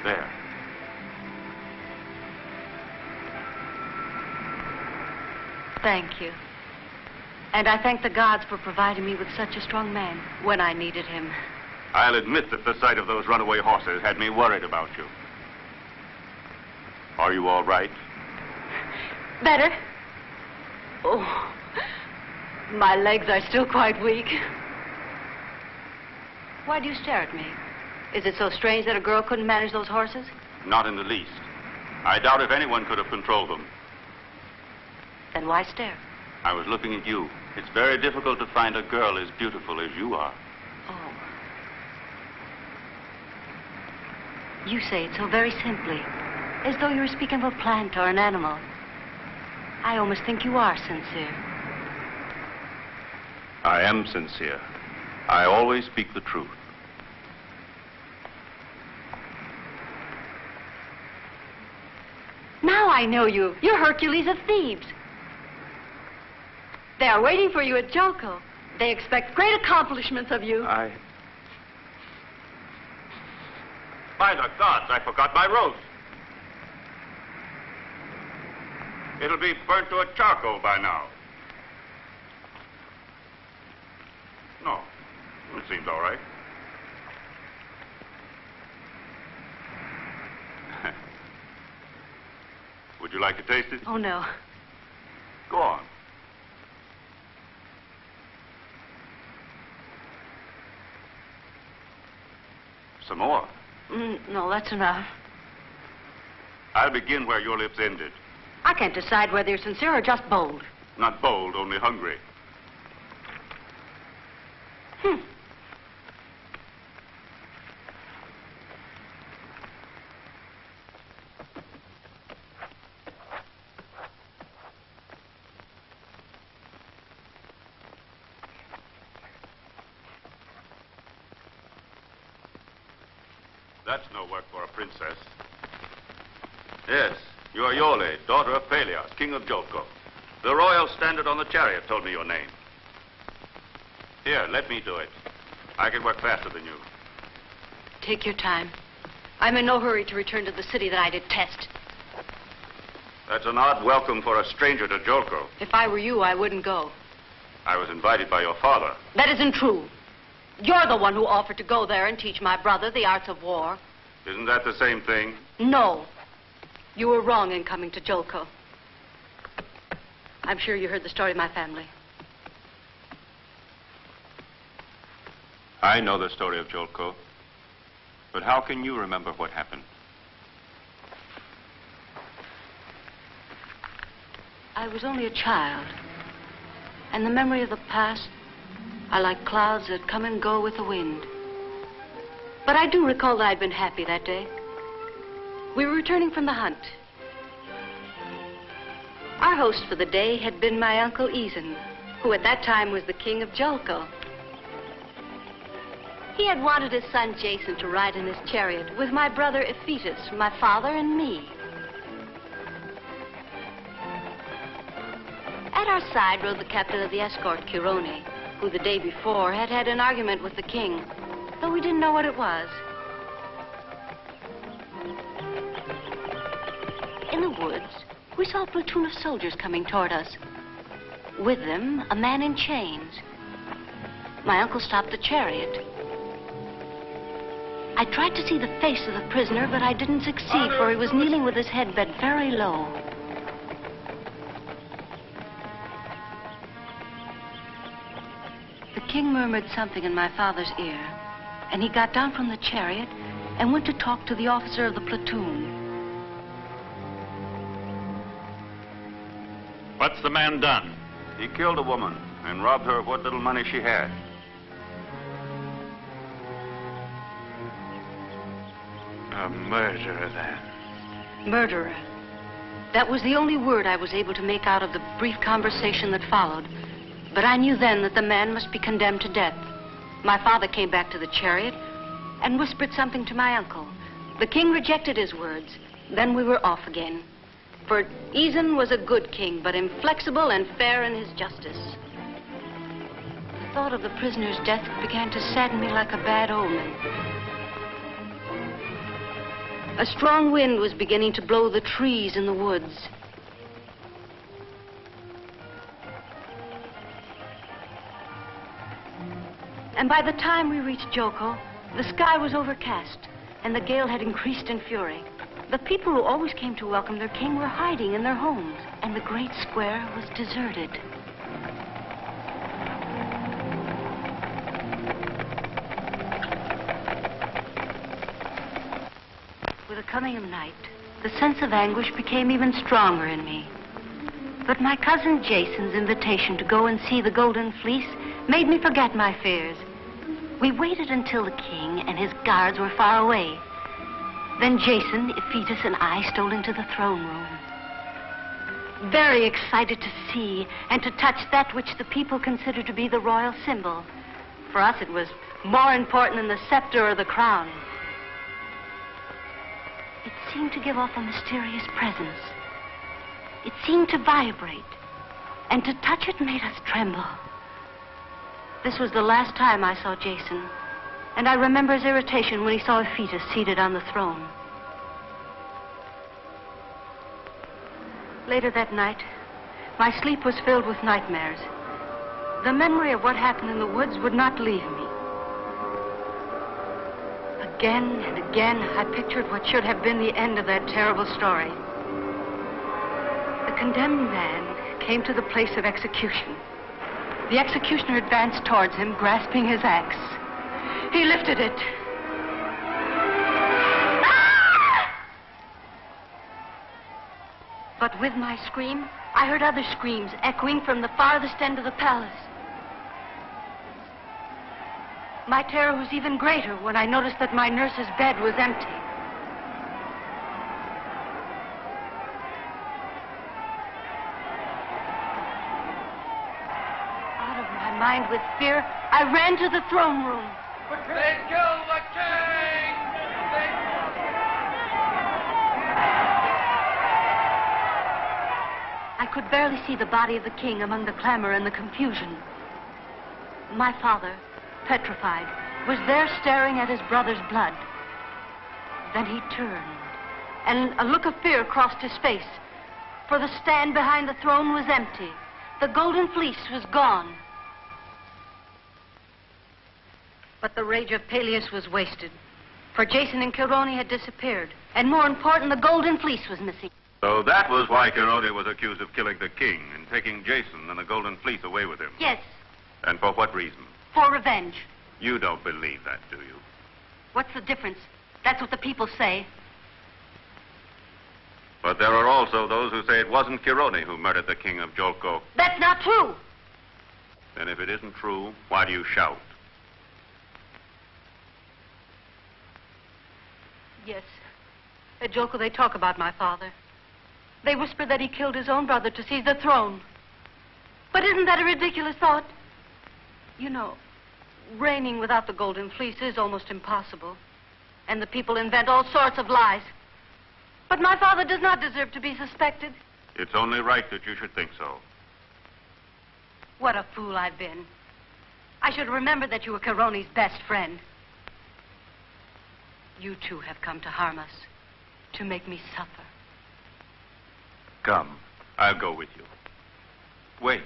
There. Thank you. And I thank the gods for providing me with such a strong man when I needed him. I'll admit that the sight of those runaway horses had me worried about you. Are you all right? Better? Oh, my legs are still quite weak. Why do you stare at me? Is it so strange that a girl couldn't manage those horses? Not in the least. I doubt if anyone could have controlled them. Then why stare? I was looking at you. It's very difficult to find a girl as beautiful as you are. Oh. You say it so very simply, as though you were speaking of a plant or an animal. I almost think you are sincere. I am sincere. I always speak the truth. Now I know you. You're Hercules of Thebes. They are waiting for you at Joko. They expect great accomplishments of you. By the gods, I forgot my rose. It'll be burnt to a charcoal by now. No, it seems all right. Would you like to taste it? Oh, no. Go on. Some more? No, that's enough. I'll begin where your lips ended. I can't decide whether you're sincere or just bold. Not bold, only hungry. That's no work for a princess. Yes, you are Iole, daughter of Peleus, king of Joko. The royal standard on the chariot told me your name. Here, let me do it. I can work faster than you. Take your time. I'm in no hurry to return to the city that I detest. That's an odd welcome for a stranger to Joko. If I were you, I wouldn't go. I was invited by your father. That isn't true. You're the one who offered to go there and teach my brother the arts of war. Isn't that the same thing? No. You were wrong in coming to Joko. I'm sure you heard the story of my family. I know the story of Joko. But how can you remember what happened? I was only a child. And the memory of the past are like clouds that come and go with the wind. But I do recall that I'd been happy that day. We were returning from the hunt. Our host for the day had been my Uncle Aeson, who at that time was the king of Joko. He had wanted his son Jason to ride in his chariot with my brother Ephetus, my father, and me. At our side rode the captain of the escort, Chirone, who the day before had had an argument with the king, though we didn't know what it was. In the woods, we saw a platoon of soldiers coming toward us. With them, a man in chains. My uncle stopped the chariot. I tried to see the face of the prisoner, but I didn't succeed, for he was kneeling with his head bent very low. The king murmured something in my father's ear, and he got down from the chariot and went to talk to the officer of the platoon. What's the man done? He killed a woman and robbed her of what little money she had. A murderer, then. Murderer. That was the only word I was able to make out of the brief conversation that followed. But I knew then that the man must be condemned to death. My father came back to the chariot and whispered something to my uncle. The king rejected his words. Then we were off again. For Aeson was a good king, but inflexible and fair in his justice. The thought of the prisoner's death began to sadden me like a bad omen. A strong wind was beginning to blow the trees in the woods. And by the time we reached Joko, the sky was overcast, and the gale had increased in fury. The people who always came to welcome their king were hiding in their homes, and the great square was deserted. With the coming of night, the sense of anguish became even stronger in me. But my cousin Jason's invitation to go and see the Golden Fleece made me forget my fears. We waited until the king and his guards were far away. Then Jason, Iphitus, and I stole into the throne room, very excited to see and to touch that which the people consider to be the royal symbol. For us, it was more important than the scepter or the crown. It seemed to give off a mysterious presence. It seemed to vibrate, and to touch it made us tremble. This was the last time I saw Jason, and I remember his irritation when he saw Iphitus seated on the throne. Later that night, my sleep was filled with nightmares. The memory of what happened in the woods would not leave me. Again and again, I pictured what should have been the end of that terrible story. The condemned man came to the place of execution. The executioner advanced towards him, grasping his axe. He lifted it. Ah! But with my scream, I heard other screams echoing from the farthest end of the palace. My terror was even greater when I noticed that my nurse's bed was empty. Out of my mind with fear, I ran to the throne room. They killed the king! I could barely see the body of the king among the clamor and the confusion. My father, petrified, was there staring at his brother's blood. Then he turned, and a look of fear crossed his face, for the stand behind the throne was empty. The Golden Fleece was gone. But the rage of Peleus was wasted, for Jason and Chirone had disappeared, and more important, the Golden Fleece was missing. So that was why Chirone was accused of killing the king and taking Jason and the Golden Fleece away with him. Yes, And for what reason? for revenge. You don't believe that, do you? What's the difference? That's what the people say. But there are also those who say it wasn't Chirone who murdered the king of Jolko. That's not true. Then if it isn't true, why do you shout? Yes. At Joko, they talk about my father. They whisper that he killed his own brother to seize the throne. But isn't that a ridiculous thought? You know, reigning without the Golden Fleece is almost impossible. And the people invent all sorts of lies. But my father does not deserve to be suspected. It's only right that you should think so. What a fool I've been. I should remember that you were Chirone's best friend. You too have come to harm us, to make me suffer. Come, I'll go with you. Wait.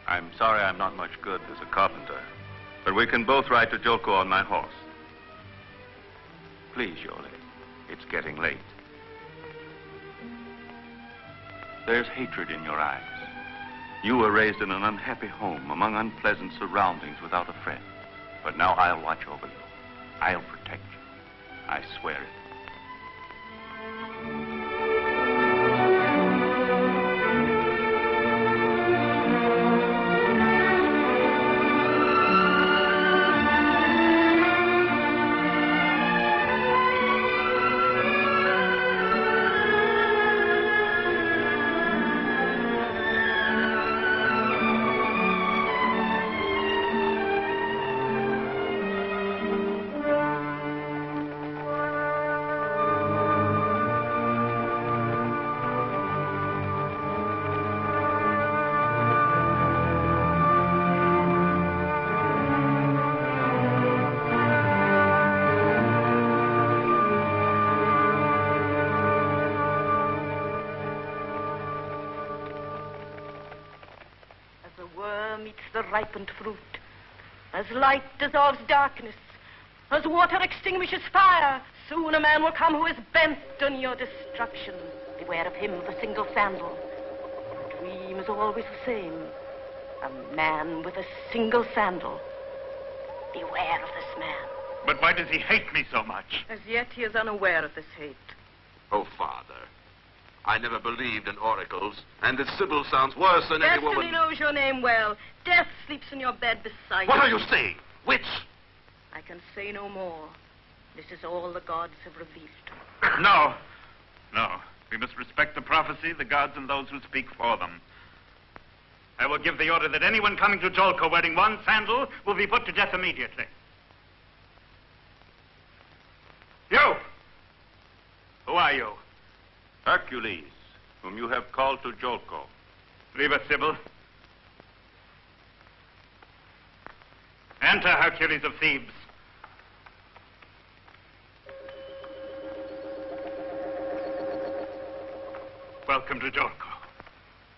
I'm sorry I'm not much good as a carpenter, but we can both ride to Jolko on my horse. Please, Yole, it's getting late. There's hatred in your eyes. You were raised in an unhappy home, among unpleasant surroundings, without a friend. But now I'll watch over you. I'll protect you. I swear it. ripened fruit. As light dissolves darkness, as water extinguishes fire, soon a man will come who is bent on your destruction. Beware of him, the single sandal. The dream is always the same. A man with a single sandal. Beware of this man. But why does he hate me so much? As yet he is unaware of this hate. Oh, Father, I never believed in oracles, and this Sybil sounds worse than any woman. Destiny knows your name well. Death sleeps in your bed beside you. What are you saying? Witch? I can say no more. This is all the gods have revealed. No. No. We must respect the prophecy, the gods, and those who speak for them. I will give the order that anyone coming to Jolko wearing one sandal will be put to death immediately. You! Who are you? Hercules, whom you have called to Jolko. Leave us, Sybil. Enter, Hercules of Thebes. Welcome to Jolko.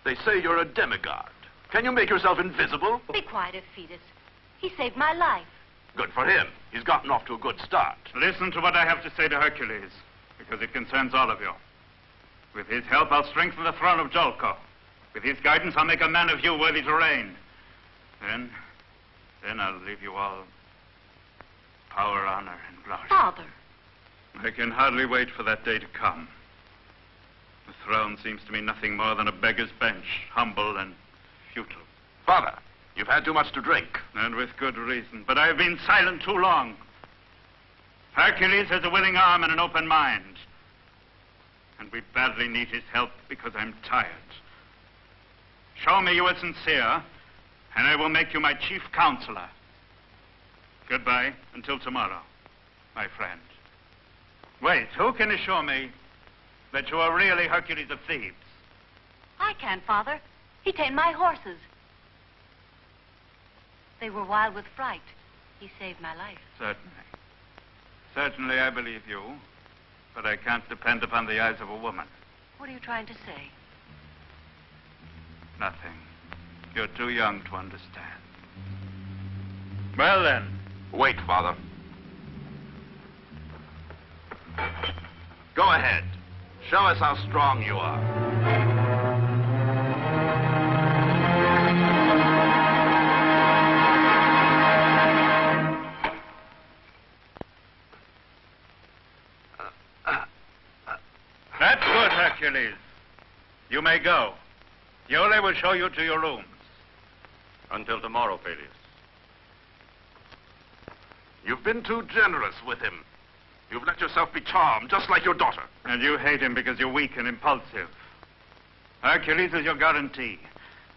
They say you're a demigod. Can you make yourself invisible? Be quiet, Ephetus. He saved my life. Good for him. He's gotten off to a good start. Listen to what I have to say to Hercules, because it concerns all of you. With his help, I'll strengthen the throne of Jolko. With his guidance, I'll make a man of you worthy to reign. Then I'll leave you all power, honor, and glory. Father. I can hardly wait for that day to come. The throne seems to me nothing more than a beggar's bench, humble and futile. Father, you've had too much to drink. And with good reason. But I've been silent too long. Hercules has a willing arm and an open mind. And we badly need his help because I'm tired. Show me you are sincere, and I will make you my chief counselor. Goodbye until tomorrow, my friend. Wait, who can assure me that you are really Hercules of Thebes? I can, Father. He tamed my horses. They were wild with fright. He saved my life. Certainly. Certainly I believe you, but I can't depend upon the eyes of a woman. What are you trying to say? Nothing. You're too young to understand. Well, then. Wait, Father. Go ahead. Show us how strong you are. That's good, Hercules. You may go. Iole will show you to your rooms. Until tomorrow, Peleus. You've been too generous with him. You've let yourself be charmed, just like your daughter. And you hate him because you're weak and impulsive. Hercules is your guarantee.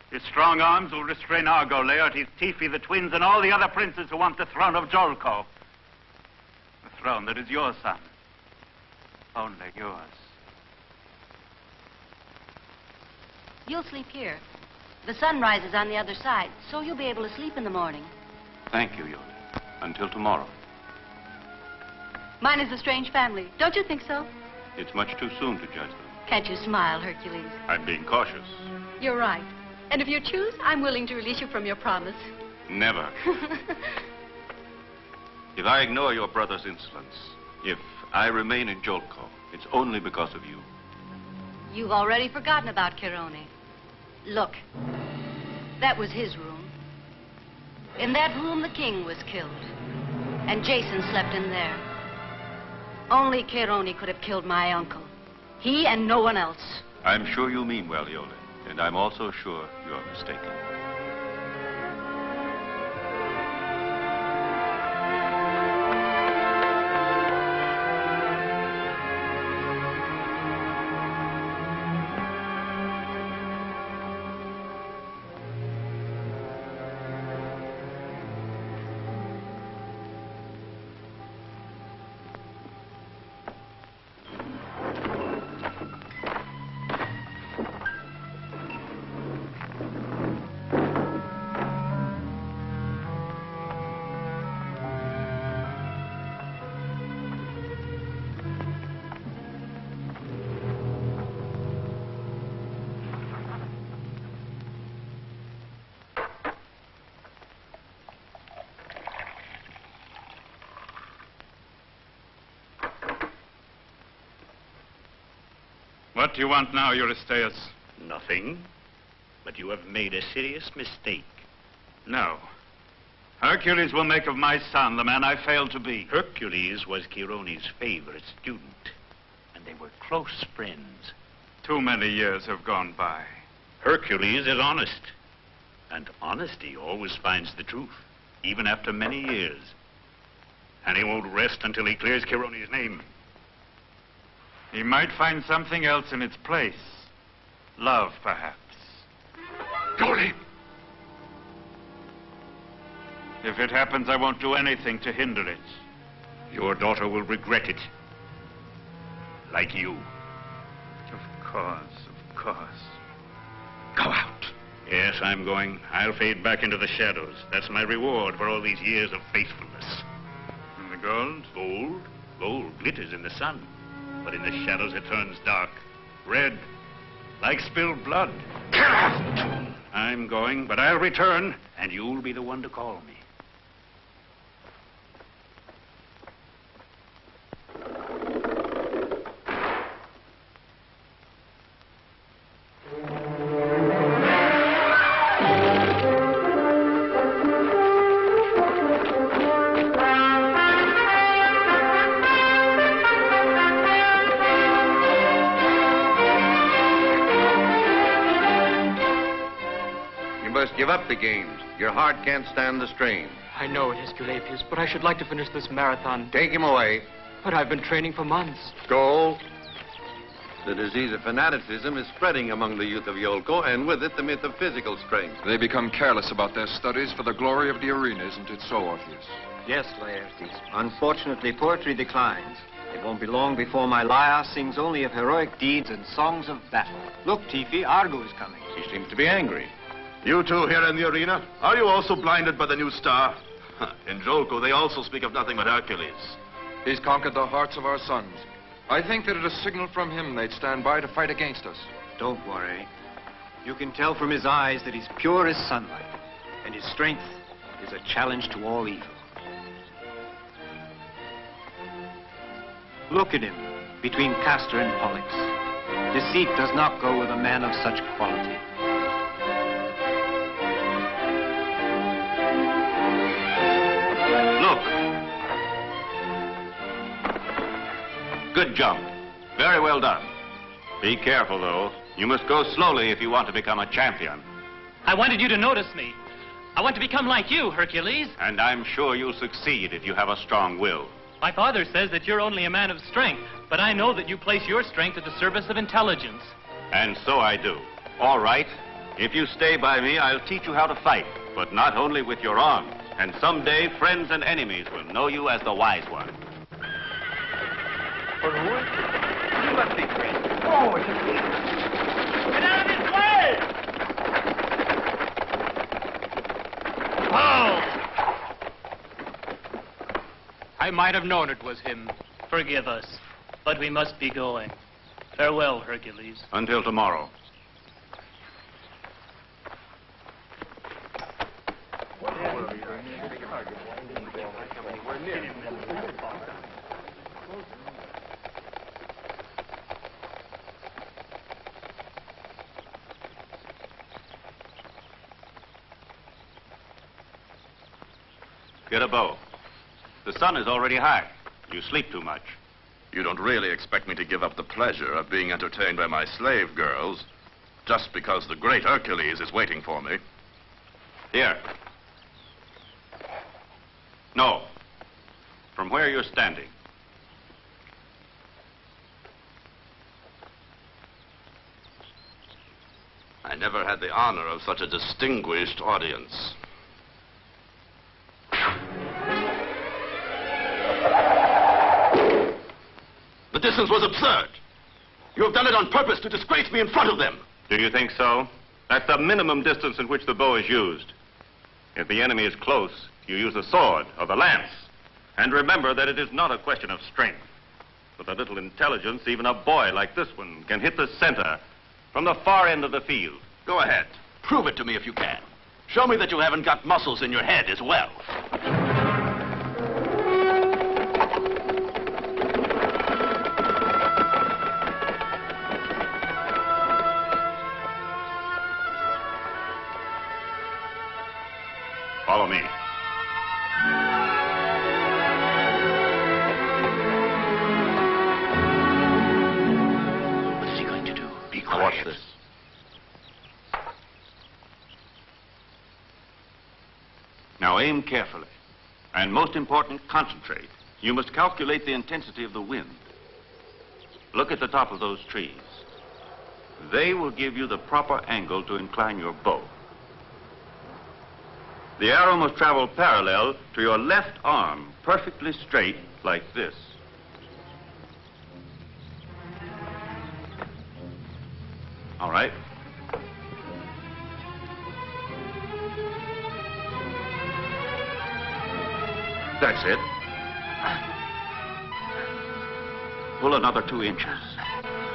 His strong arms will restrain Argo, Laertes, Tiphys, the twins, and all the other princes who want the throne of Jolko. The throne that is your son. Only yours. You'll sleep here. The sun rises on the other side, so you'll be able to sleep in the morning. Thank you, Iole. Until tomorrow. Mine is a strange family. Don't you think so? It's much too soon to judge them. Can't you smile, Hercules? I'm being cautious. You're right. And if you choose, I'm willing to release you from your promise. Never. If I ignore your brother's insolence, if I remain in Jolko, it's only because of you. You've already forgotten about Chirone. Look, that was his room. In that room, the king was killed. And Jason slept in there. Only Chirone could have killed my uncle. He and no one else. I'm sure you mean well, Iole. And I'm also sure you're mistaken. What do you want now, Eurystheus? Nothing. But you have made a serious mistake. No. Hercules will make of my son the man I failed to be. Hercules was Chirone's favorite student, and they were close friends. Too many years have gone by. Hercules is honest, and honesty always finds the truth, even after many years. And he won't rest until he clears Chirone's name. He might find something else in its place. Love, perhaps. Chirone! If it happens, I won't do anything to hinder it. Your daughter will regret it. Like you. Of course. Go out. Yes, I'm going. I'll fade back into the shadows. That's my reward for all these years of faithfulness. And the gold? Gold glitters in the sun. But in the shadows it turns dark. Red. Like spilled blood. Get out! I'm going, but I'll return, and you'll be the one to call me. Give up the games. Your heart can't stand the strain. I know it, Esculapius, but I should like to finish this marathon. Take him away. But I've been training for months. Go. The disease of fanaticism is spreading among the youth of Iolco, and with it the myth of physical strength. They become careless about their studies for the glory of the arena, isn't it so, Orpheus? Yes, Laertes. Unfortunately, poetry declines. It won't be long before my lyre sings only of heroic deeds and songs of battle. Look, Tifi, Argo is coming. He seems to be angry. You two here in the arena, are you also blinded by the new star? In Iolco, they also speak of nothing but Hercules. He's conquered the hearts of our sons. I think that at a signal from him, they'd stand by to fight against us. Don't worry. You can tell from his eyes that he's pure as sunlight, and his strength is a challenge to all evil. Look at him, between Castor and Pollux. Deceit does not go with a man of such quality. Good jump. Very well done. Be careful, though. You must go slowly if you want to become a champion. I wanted you to notice me. I want to become like you, Hercules. And I'm sure you'll succeed if you have a strong will. My father says that you're only a man of strength, but I know that you place your strength at the service of intelligence. And so I do. All right. If you stay by me, I'll teach you how to fight, but not only with your arms. And someday, friends and enemies will know you as the wise one. You must be crazy. Oh, it's a thief. Get out of his way! Oh! I might have known it was him. Forgive us, but we must be going. Farewell, Hercules. Until tomorrow. Get a bow. The sun is already high. You sleep too much. You don't really expect me to give up the pleasure of being entertained by my slave girls just because the great Hercules is waiting for me. Here. No. From where you're standing. I never had the honor of such a distinguished audience. The distance was absurd. You have done it on purpose to disgrace me in front of them. Do you think so? That's the minimum distance in which the bow is used. If the enemy is close, you use the sword or the lance. And remember that it is not a question of strength. With a little intelligence, even a boy like this one can hit the center from the far end of the field. Go ahead. Prove it to me if you can. Show me that you haven't got muscles in your head as well. aim carefully. And most important, concentrate. You must calculate the intensity of the wind. Look at the top of those trees. They will give you the proper angle to incline your bow. The arrow must travel parallel to your left arm, perfectly straight, like this. All right. That's it. Pull another 2 inches.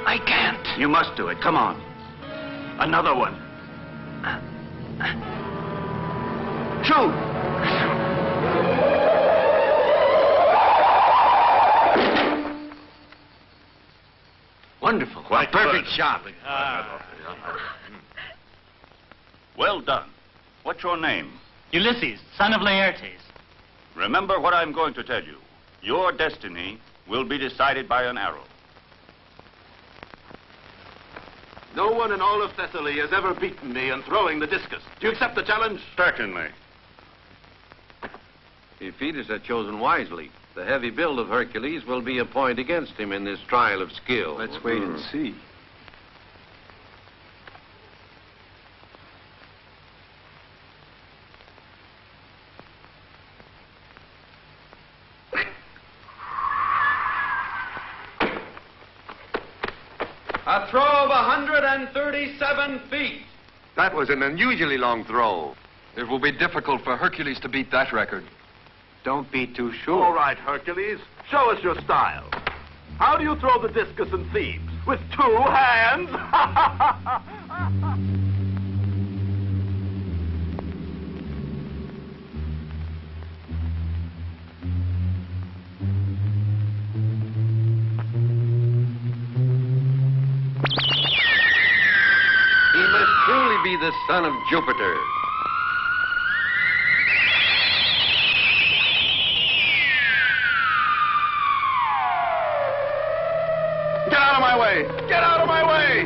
I can't. You must do it. Come on. Another one. Shoot! Wonderful. Quite perfect good. shot. Well done. What's your name? Ulysses, son of Laertes. Remember what I'm going to tell you. Your destiny will be decided by an arrow. No one in all of Thessaly has ever beaten me in throwing the discus. Do you accept the challenge? Certainly. If Thetis had chosen wisely, the heavy build of Hercules will be a point against him in this trial of skill. Let's wait and see. A throw of 137 feet. That was an unusually long throw. It will be difficult for Hercules to beat that record. Don't be too sure. All right, Hercules. Show us your style. How do you throw the discus in Thebes? With 2 hands? He must truly be the son of Jupiter. Get out of my way! Get out of my way!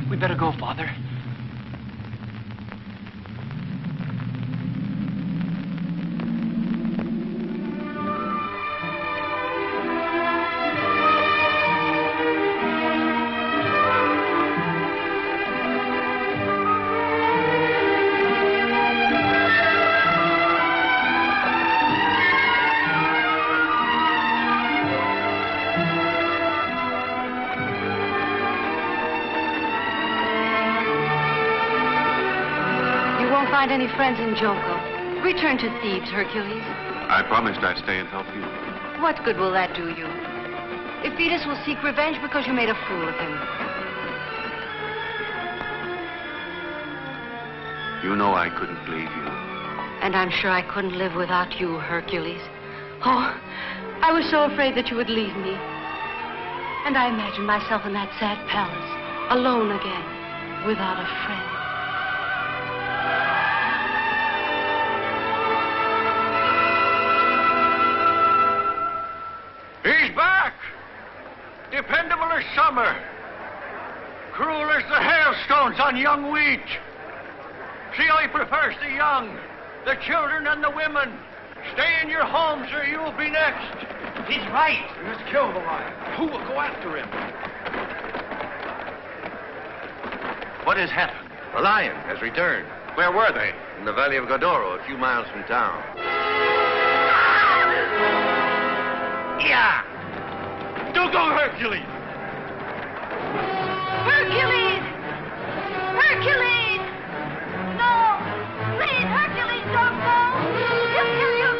We better go, Father. Find any friends in Joko. Return to Thebes, Hercules. I promised I'd stay and help you. What good will that do you? If Thetis will seek revenge because you made a fool of him. You know I couldn't leave you. And I'm sure I couldn't live without you, Hercules. Oh, I was so afraid that you would leave me. And I imagined myself in that sad palace, alone again, without a friend. He's back! Dependable as summer. Cruel as the hailstones on young wheat. See how he prefers the young, the children and the women. Stay in your homes or you'll be next. He's right. We must kill the lion. Who will go after him? What has happened? The lion has returned. Where were they? In the valley of Godoro, a few miles from town. Yeah! Do go, Hercules! Hercules! Hercules! No! Please, Hercules, don't go! He'll kill you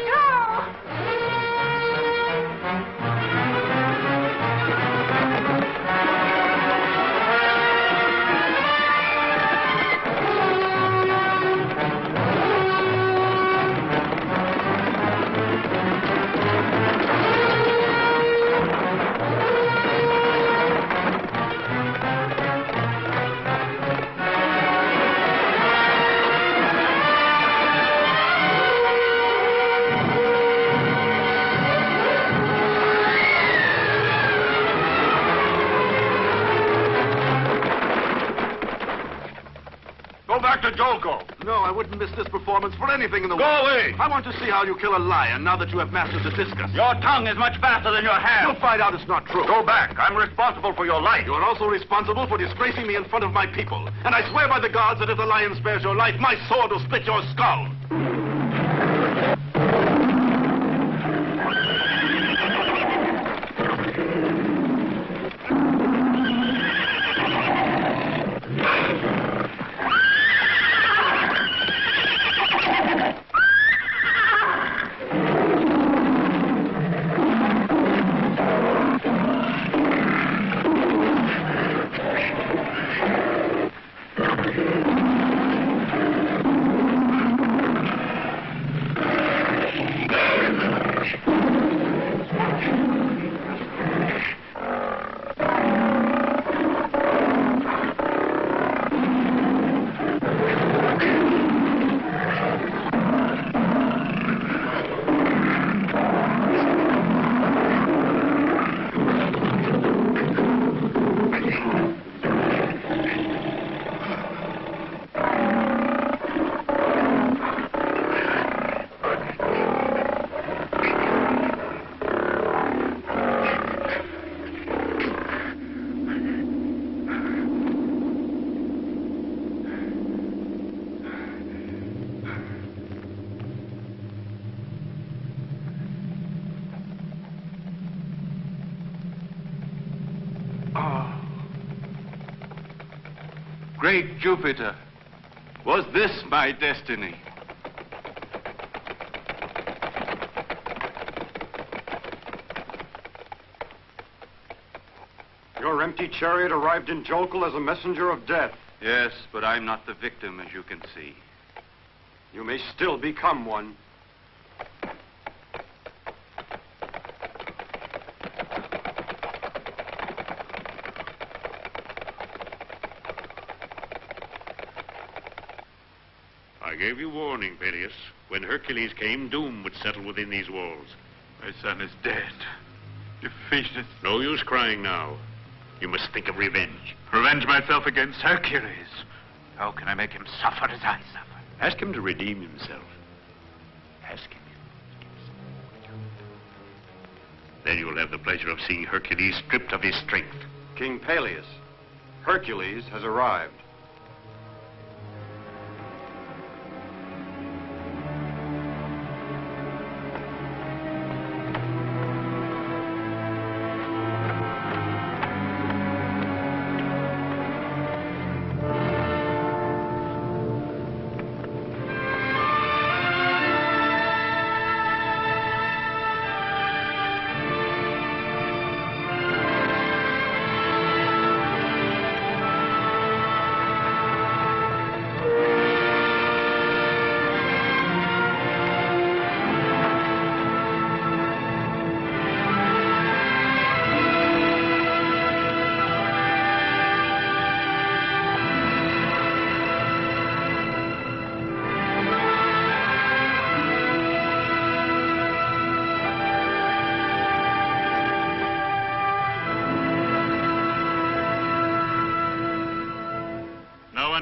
Go back to Jolko. No, I wouldn't miss this performance for anything in the Go world. away. I want to see how you kill a lion now that you have mastered the discus. Your tongue is much faster than your hand. You'll find out it's not true. Go back. I'm responsible for your life. You are also responsible for disgracing me in front of my people. And I swear by the gods that if the lion spares your life, my sword will split your skull. Great Jupiter, was this my destiny? Your empty chariot arrived in Jolkul as a messenger of death. Yes, but I'm not the victim, as you can see. You may still become one. I gave you warning, Peleus. When Hercules came, doom would settle within these walls. My son is dead. Defeated. No use crying now. You must think of revenge. Revenge myself against Hercules. How can I make him suffer as I suffer? Ask him to redeem himself. Ask him. Then you will have the pleasure of seeing Hercules stripped of his strength. King Peleus, Hercules has arrived.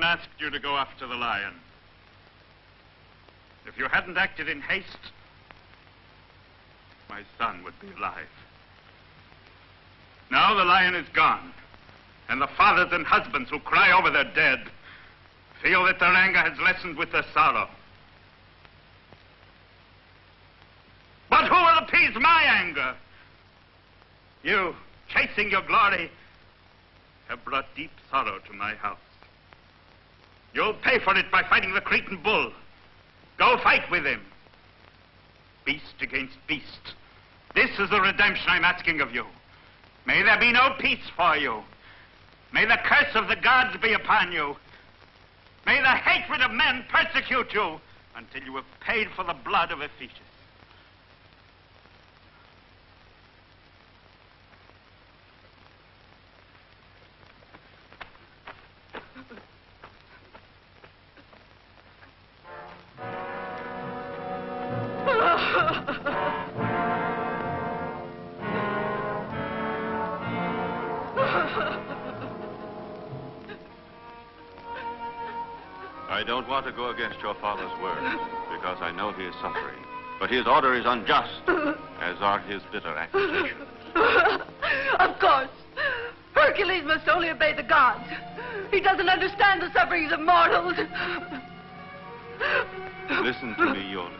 Asked you to go after the lion. If you hadn't acted in haste, my son would be alive. Now the lion is gone, and the fathers and husbands who cry over their dead feel that their anger has lessened with their sorrow. But who will appease my anger? You, chasing your glory, have brought deep sorrow to my house. You'll pay for it by fighting the Cretan bull. Go fight with him. Beast against beast. This is the redemption I'm asking of you. May there be no peace for you. May the curse of the gods be upon you. May the hatred of men persecute you until you have paid for the blood of a fetus. I don't want to go against your father's word, because I know he is suffering. But his order is unjust, as are his bitter accusations. Of course. Hercules must only obey the gods. He doesn't understand the sufferings of mortals. Listen to me, Iole.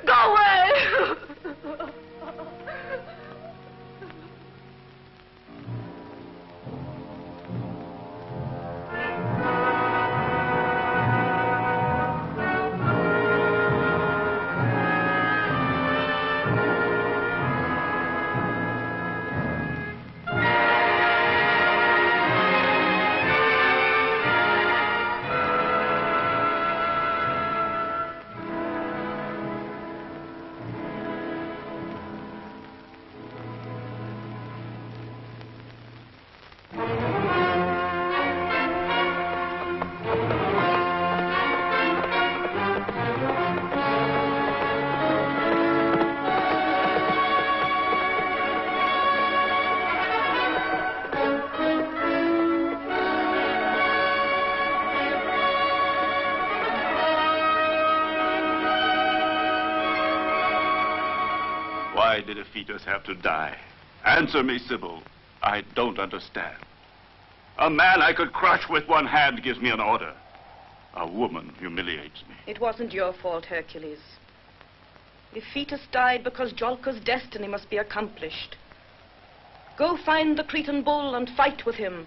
Go away! Why did Iphitus have to die? Answer me, Sybil. I don't understand. A man I could crush with one hand gives me an order. A woman humiliates me. It wasn't your fault, Hercules. Iphitus died because Iolco's destiny must be accomplished. Go find the Cretan bull and fight with him.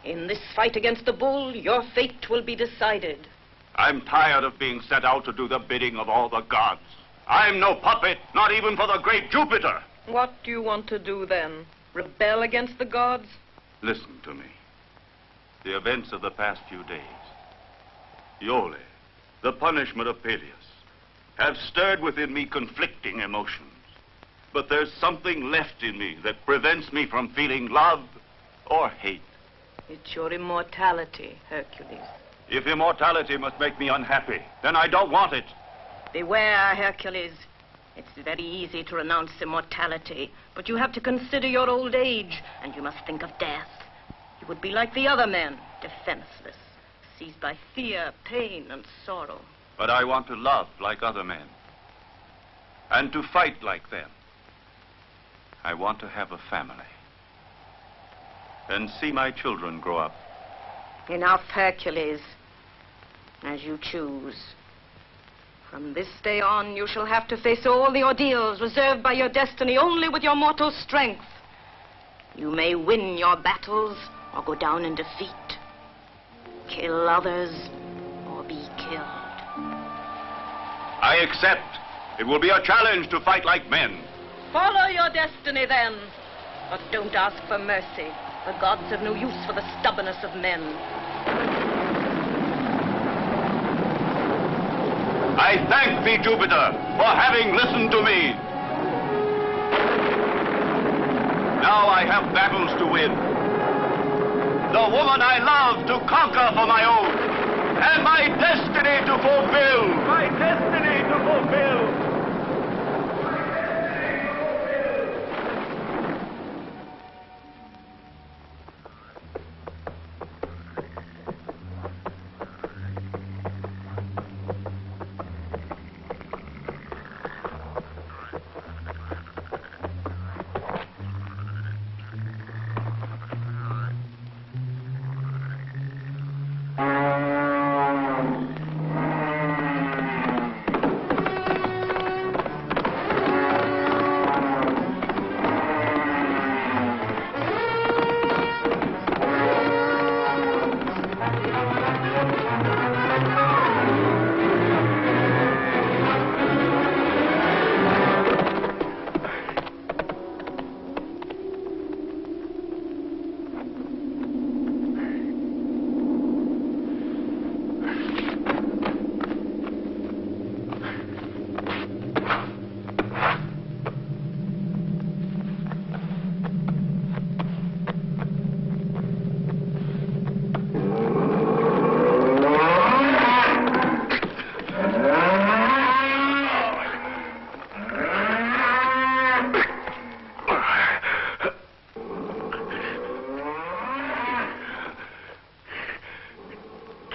In this fight against the bull, your fate will be decided. I'm tired of being sent out to do the bidding of all the gods. I'm no puppet, not even for the great Jupiter. What do you want to do then? Rebel against the gods? Listen to me. The events of the past few days, Iole, the punishment of Peleus, have stirred within me conflicting emotions. But there's something left in me that prevents me from feeling love or hate. It's your immortality, Hercules. If immortality must make me unhappy, then I don't want it. Beware, Hercules. It's very easy to renounce immortality, but you have to consider your old age, and you must think of death. You would be like the other men, defenseless, seized by fear, pain, and sorrow. But I want to love like other men, and to fight like them. I want to have a family, and see my children grow up. Enough, Hercules. As you choose. From this day on, you shall have to face all the ordeals reserved by your destiny only with your mortal strength. You may win your battles or go down in defeat. Kill others or be killed. I accept. It will be a challenge to fight like men. Follow your destiny then, but don't ask for mercy. The gods have no use for the stubbornness of men. I thank thee, Jupiter, for having listened to me. Now I have battles to win. The woman I love to conquer for my own, and my destiny to fulfill. My destiny to fulfill.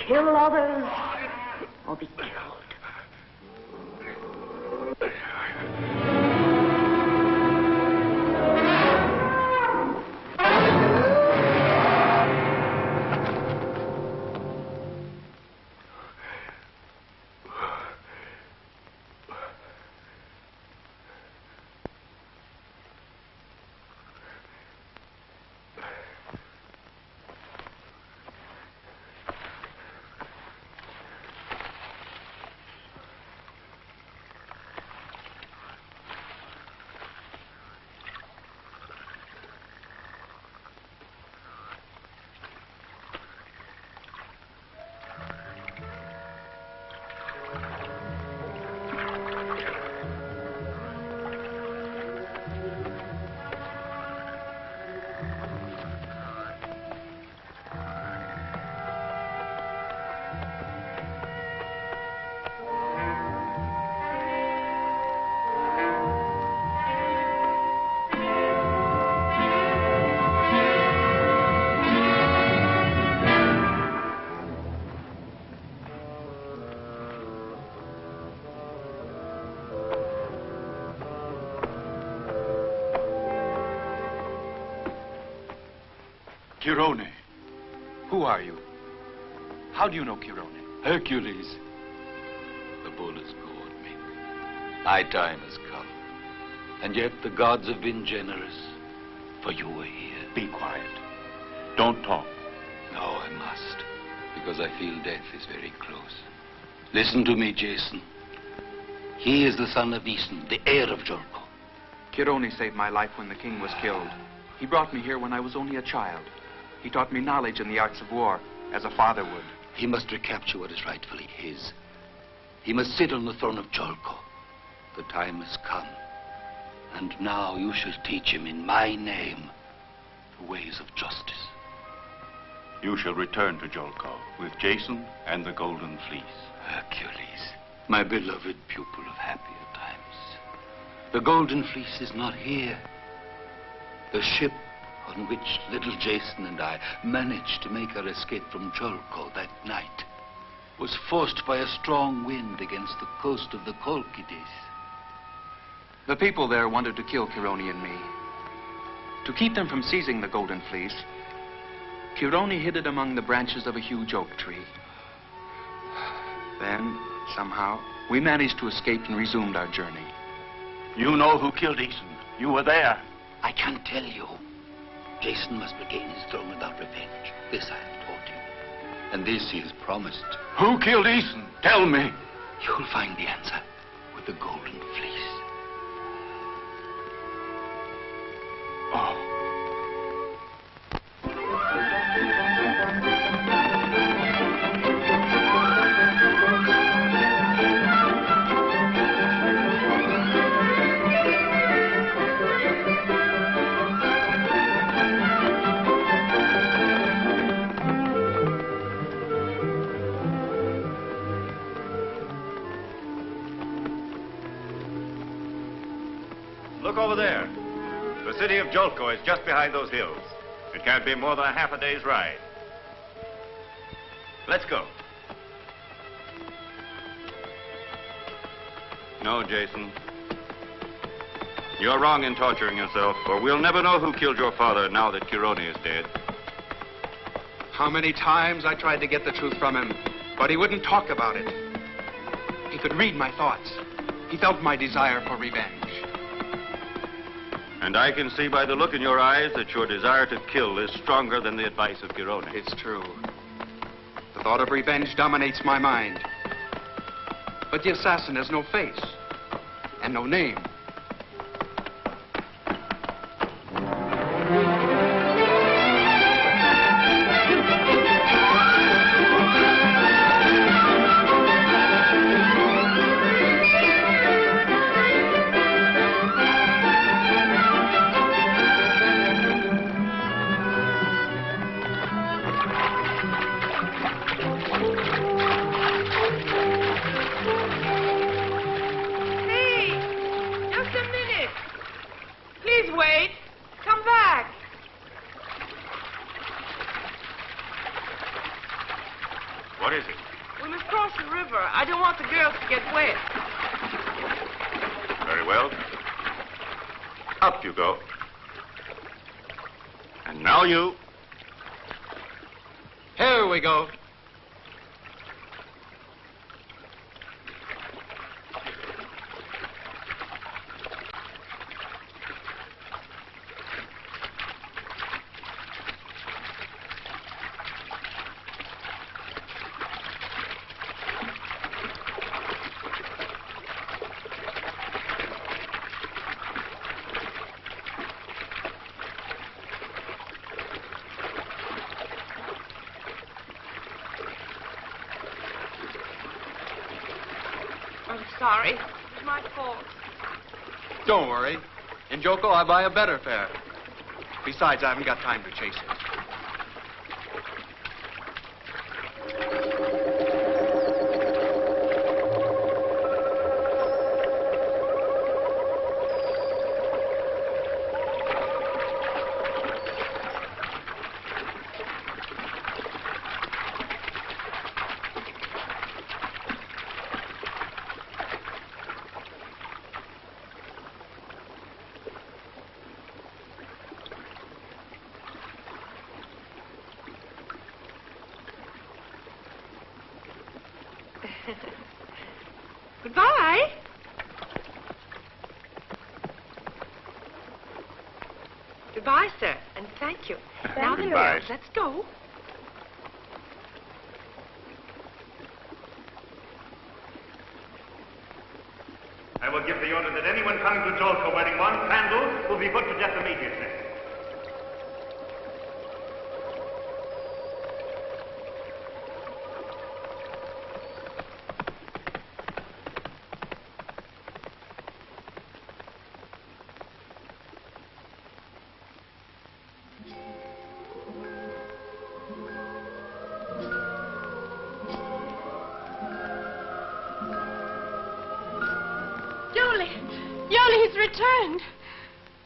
Kill others or be killed. Chirone. Who are you? How do you know Chirone? Hercules. The bull has gored me. My time has come. And yet the gods have been generous. For you are here. Be quiet. Don't talk. No, I must. Because I feel death is very close. Listen to me, Jason. He is the son of Aeson, the heir of Jolko. Chirone saved my life when the king was killed. He brought me here when I was only a child. He taught me knowledge in the arts of war, as a father would. He must recapture what is rightfully his. He must sit on the throne of Jolko. The time has come. And now you shall teach him in my name the ways of justice. You shall return to Jolko with Jason and the Golden Fleece. Hercules, my beloved pupil of happier times. The Golden Fleece is not here. The ship on which little Jason and I managed to make our escape from Jolko that night was forced by a strong wind against the coast of the Kolkides. The people there wanted to kill Chirone and me. To keep them from seizing the Golden Fleece, Chirone hid it among the branches of a huge oak tree. Then, somehow, we managed to escape and resumed our journey. You know who killed Aeson. You were there. I can't tell you. Jason must regain his throne without revenge. This I have taught him. And this he has promised. Who killed Aeson? Tell me. You'll find the answer with the Golden Fleece. Oh. Look over there. The city of Jolko is just behind those hills. It can't be more than a half a day's ride. Let's go. No, Jason. You're wrong in torturing yourself, for we'll never know who killed your father now that Chirone is dead. How many times I tried to get the truth from him, but he wouldn't talk about it. He could read my thoughts. He felt my desire for revenge. And I can see by the look in your eyes that your desire to kill is stronger than the advice of Chirone. It's true. The thought of revenge dominates my mind. But the assassin has no face and no name. We must cross the river. I don't want the girls to get wet. Very well. Up you go. And now you. Here we go. I'm sorry. It's my fault. Don't worry. In Joko, I buy a better fare. Besides, I haven't got time to chase it. Goodbye. Goodbye, sir, and thank you. Now then, Goodbye. girls, let's go. I will give the order that anyone coming to Jolko wearing one sandal will be put to death immediately. He's returned.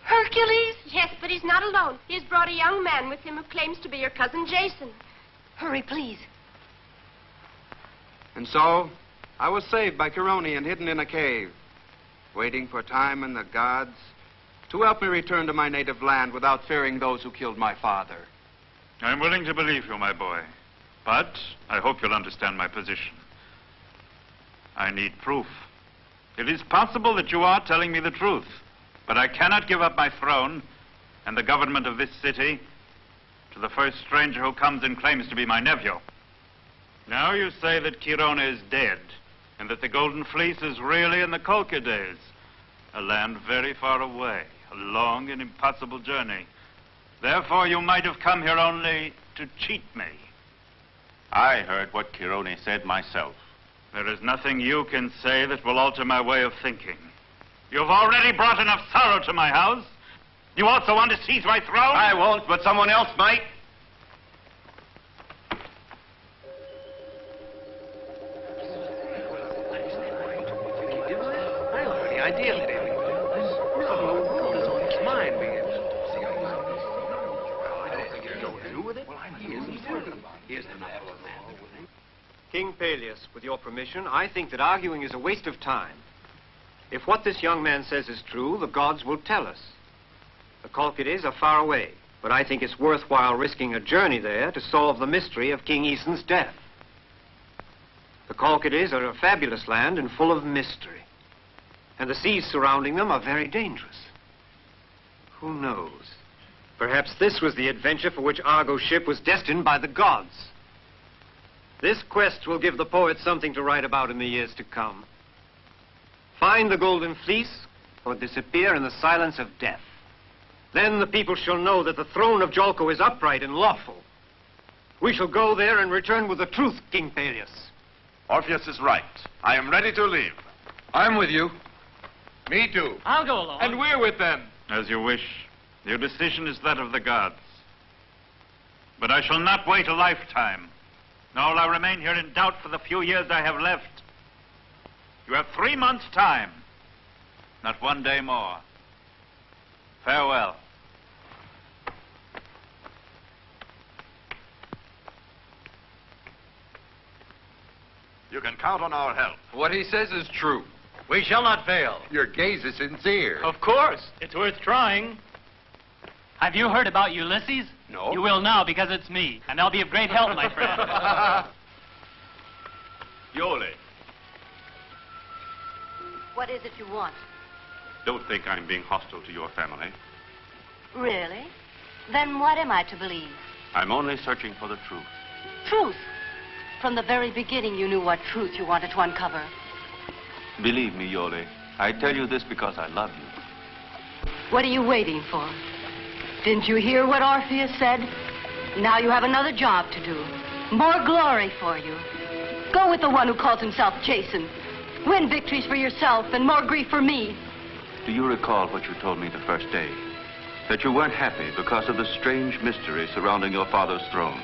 Hercules? Yes, but he's not alone. He has brought a young man with him who claims to be your cousin Jason. Hurry, please. And so, I was saved by Chironi and hidden in a cave, waiting for time and the gods to help me return to my native land without fearing those who killed my father. I'm willing to believe you, my boy. But I hope you'll understand my position. I need proof. It is possible that you are telling me the truth, but I cannot give up my throne and the government of this city to the first stranger who comes and claims to be my nephew. Now you say that Chironi is dead, and that the Golden Fleece is really in the Kolkades, a land very far away, a long and impossible journey. Therefore, you might have come here only to cheat me. I heard what Chironi said myself. There is nothing you can say that will alter my way of thinking. You've already brought enough sorrow to my house. You also want to seize my throne? I won't, but someone else might. The idea that his mind being King Peleus, with your permission, I think that arguing is a waste of time. If what this young man says is true, the gods will tell us. The Kolkades are far away, but I think it's worthwhile risking a journey there to solve the mystery of King Aeson's death. The Kolkades are a fabulous land and full of mystery, and the seas surrounding them are very dangerous. Who knows? Perhaps this was the adventure for which Argo's ship was destined by the gods. This quest will give the poet something to write about in the years to come. Find the Golden Fleece, or disappear in the silence of death. Then the people shall know that the throne of Jolko is upright and lawful. We shall go there and return with the truth, King Peleus. Orpheus is right. I am ready to leave. I'm with you. Me too. I'll go along. And we're with them. As you wish. Your decision is that of the gods. But I shall not wait a lifetime, nor will I remain here in doubt for the few years I have left. You have 3 months' time, not 1 day more. Farewell. You can count on our help. What he says is true. We shall not fail. Your gaze is sincere. Of course. It's worth trying. Have you heard about Ulysses? No. You will now, because it's me, and I'll be of great help, my friend. Yole, What is it you want? don't think I'm being hostile to your family. Really? Then what am I to believe? I'm only searching for the truth. Truth. From the very beginning, you knew what truth you wanted to uncover. Believe me, Yole, I tell you this because I love you. What are you waiting for? Didn't you hear what Orpheus said? Now you have another job to do. More glory for you. Go with the one who calls himself Jason. Win victories for yourself and more grief for me. Do you recall what you told me the first day? That you weren't happy because of the strange mystery surrounding your father's throne.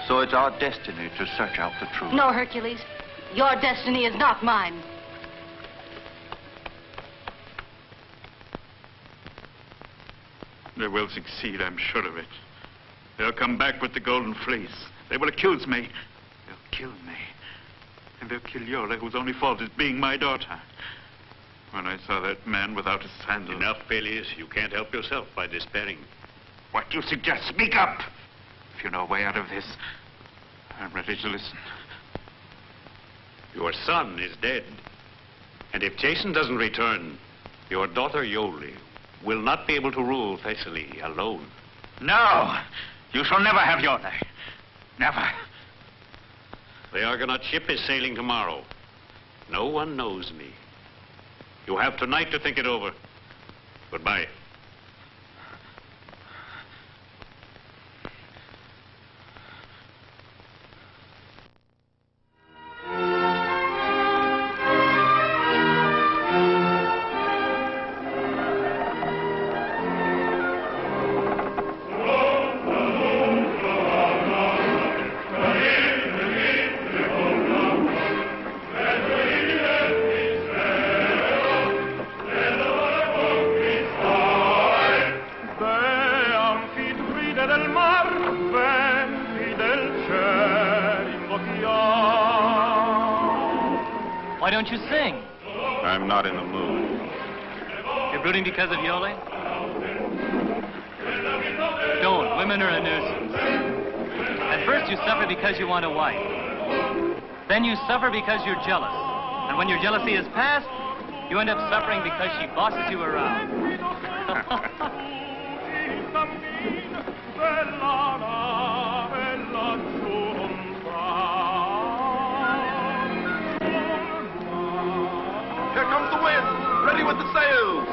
So it's our destiny to search out the truth. No, Hercules. Your destiny is not mine. They will succeed, I'm sure of it. They'll come back with the golden fleece. They will accuse me. They'll kill me. And they'll kill Yole, whose only fault is being my daughter. When I saw that man without a sandal... Enough, Peleus. You can't help yourself by despairing. What do you suggest? Speak up! If you know a way out of this, I'm ready to listen. Your son is dead. And if Jason doesn't return, your daughter Yole will not be able to rule Thessaly alone. No! You shall never have Yole. Never. The Argonaut ship is sailing tomorrow. No one knows me. You have tonight to think it over. Goodbye. Why don't you sing? I'm not in the mood. You're brooding because of Yole? Don't. Women are a nuisance. At first you suffer because you want a wife. Then you suffer because you're jealous. And when your jealousy is past, you end up suffering because she bosses you around. Here comes the wind. Ready with the sails.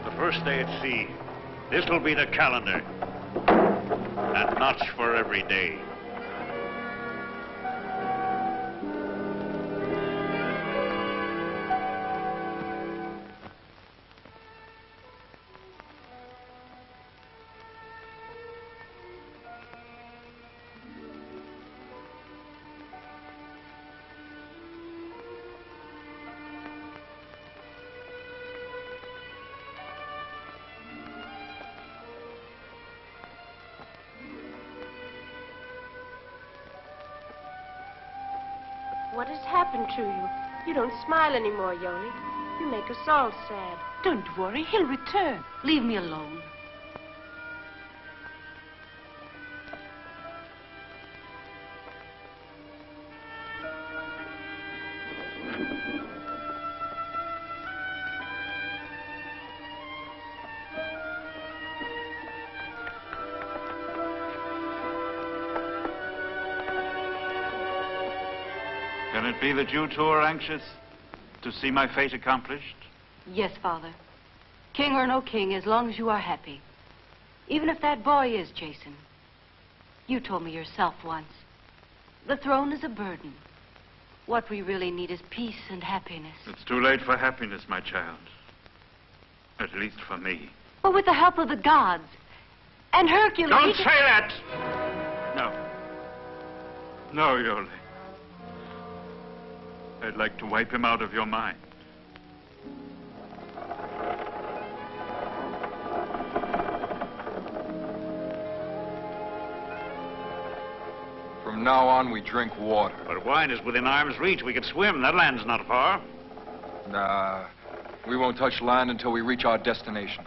The first day at sea. This will be the calendar. A notch for every day. What has happened to you? You don't smile anymore, Yole. You make us all sad. Don't worry, he'll return. Leave me alone. Can it be that you two are anxious to see my fate accomplished? Yes, Father. King or no king, as long as you are happy. Even if that boy is Jason. You told me yourself once. The throne is a burden. What we really need is peace and happiness. It's too late for happiness, my child. least for me. But with the help of the gods. And Hercules... Don't say that! No. No, Iole. I'd like to wipe him out of your mind. From now on, we drink water. But wine is within arm's reach. We could swim. That land's not far. Nah, we won't touch land until we reach our destination.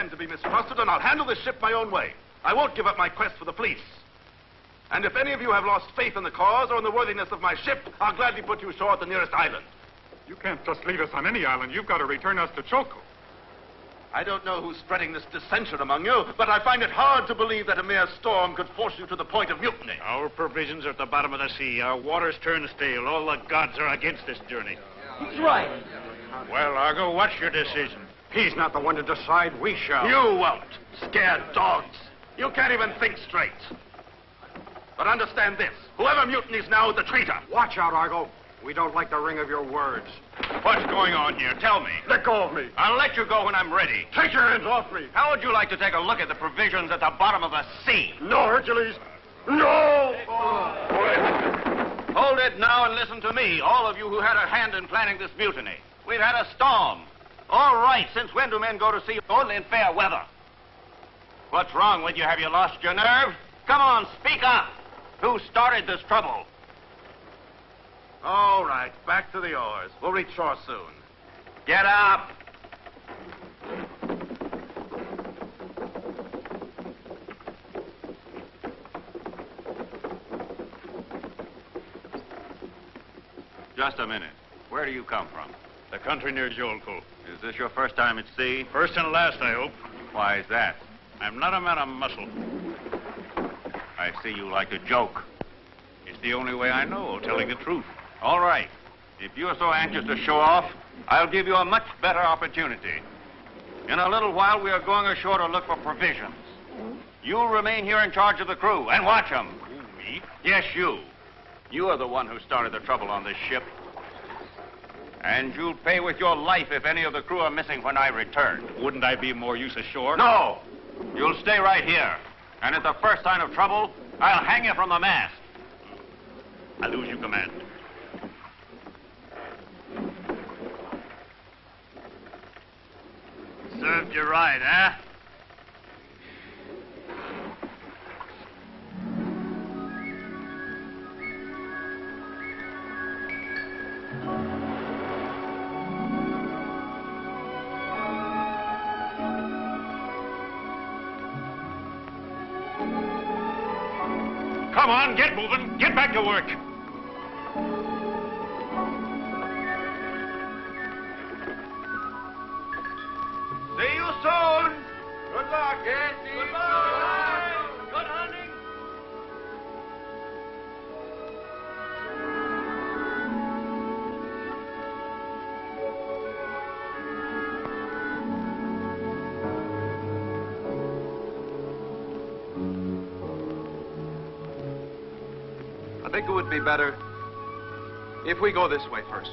To be mistrusted, and I'll handle this ship my own way. I won't give up my quest for the fleece. And if any of you have lost faith in the cause or in the worthiness of my ship, I'll gladly put you ashore at the nearest island. You can't just leave us on any island. You've got to return us to Cholco. I don't know who's spreading this dissension among you, but I find it hard to believe that a mere storm could force you to the point of mutiny. Our provisions are at the bottom of the sea. Our waters turn stale. All the gods are against this journey. He's right. Well, Argo, what's your decision? He's not the one to decide. We shall. You won't. Scared dogs. You can't even think straight. But understand this. Whoever mutinies now is a traitor. Watch out, Argo. We don't like the ring of your words. What's going on here? Tell me. Let go of me. I'll let you go when I'm ready. Take your hands off me. How would you like to take a look at the provisions at the bottom of the sea? No, Hercules. No! Hold it now and listen to me, all of you who had a hand in planning this mutiny. We've had a storm. All right, since when do men go to sea only in fair weather? What's wrong with you? Have you lost your nerve? Come on, speak up. Who started this trouble? All right, back to the oars. We'll reach shore soon. Get up. Just a minute. Where do you come from? The country near Jolko. Is this your first time at sea? First and last, I hope. Why is that? I'm not a man of muscle. I see you like to joke. It's the only way I know of telling the truth. All right. If you're so anxious to show off, I'll give you a much better opportunity. In a little while, we are going ashore to look for provisions. You'll remain here in charge of the crew and watch them. Me? Yes, you. You are the one who started the trouble on this ship. And you'll pay with your life if any of the crew are missing when I return. Wouldn't I be of more use ashore? No! You'll stay right here. And at the first sign of trouble, I'll hang you from the mast. I'll lose you command. Served you right, huh? Come on, get moving. Get back to work. See you soon. Good luck. Yes, see you Goodbye. Good hunting. I think it would be better if we go this way first.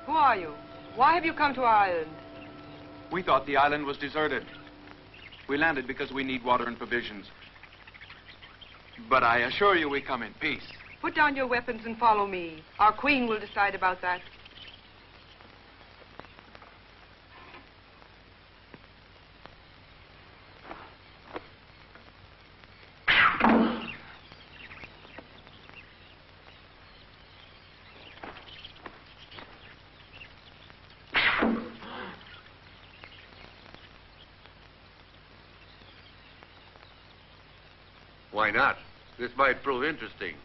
Who are you? Why have you come to our island? We thought the island was deserted. We landed because we need water and provisions. But I assure you we come in peace. Put down your weapons and follow me. Our queen will decide about that. Why not? This might prove interesting.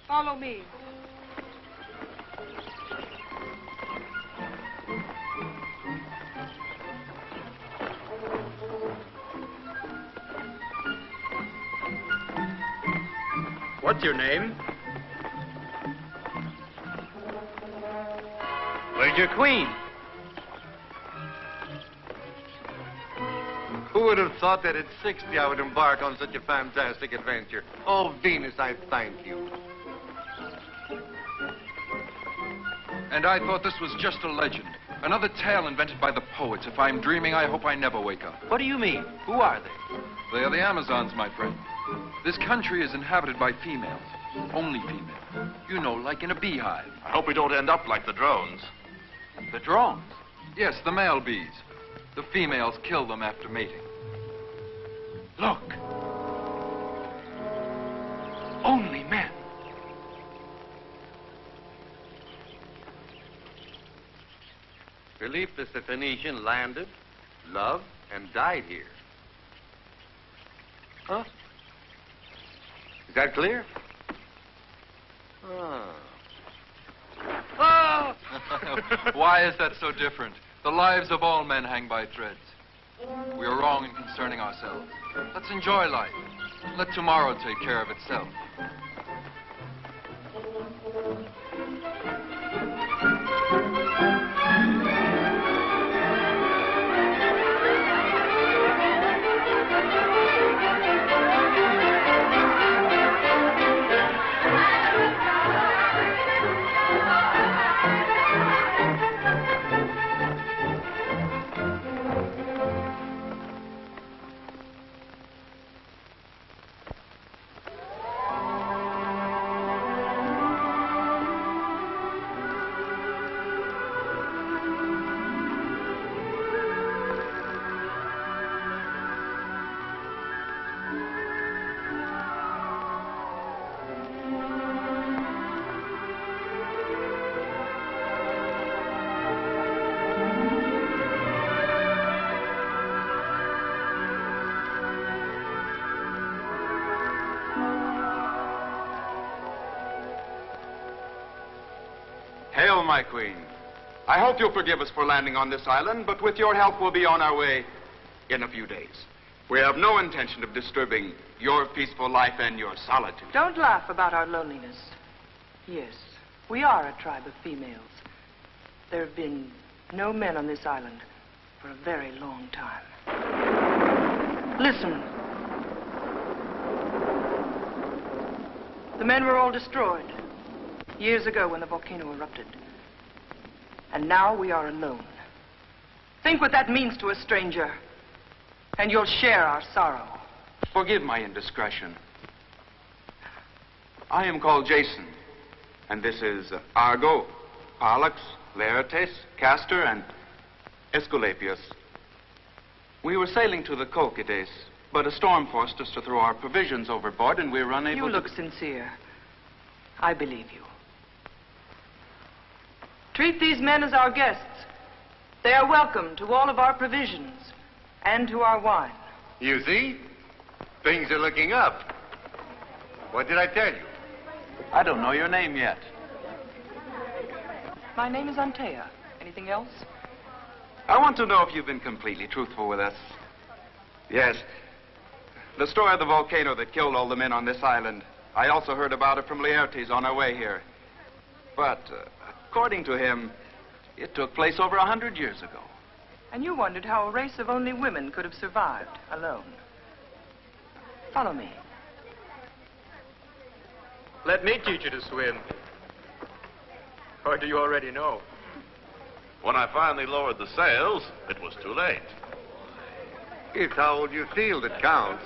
Follow me. What's your name? Where's your queen? Who would have thought that at 60 I would embark on such a fantastic adventure? Oh, Venus, I thank you. And I thought this was just a legend. Another tale invented by the poets. If I'm dreaming, I hope I never wake up. What do you mean? Who are they? They are the Amazons, my friend. This country is inhabited by females. Only females. You know, like in a beehive. I hope we don't end up like the drones. The drones? Yes, the male bees. The females kill them after mating. Look. Only men. Belief that the Phoenician landed, loved, and died here. Huh? Is that clear? Ah. Why is that so different? The lives of all men hang by threads. We are wrong in concerning ourselves. Let's enjoy life. Let tomorrow take care of itself. Hail, my queen. I hope you'll forgive us for landing on this island, but with your help, we'll be on our way in a few days. We have no intention of disturbing your peaceful life and your solitude. Don't laugh about our loneliness. Yes, we are a tribe of females. There have been no men on this island for a very long time. Listen. The men were all destroyed years ago when the volcano erupted. And now we are alone. Think what that means to a stranger, and you'll share our sorrow. Forgive my indiscretion. I am called Jason, and this is Argo, Pollux, Laertes, Castor, and Aesculapius. We were sailing to the Colchides, but a storm forced us to throw our provisions overboard, and we were unable You look sincere. I believe you. Treat these men as our guests. They are welcome to all of our provisions and to our wine. You see? Things are looking up. What did I tell you? I don't know your name yet. My name is Antea. Anything else? I want to know if you've been completely truthful with us. Yes. The story of the volcano that killed all the men on this island. I also heard about it from Laertes on our way here. But according to him, it took place over 100 years ago. And you wondered how a race of only women could have survived alone. Follow me. Let me teach you to swim. Or do you already know? When I finally lowered the sails, it was too late. It's how old you feel that counts,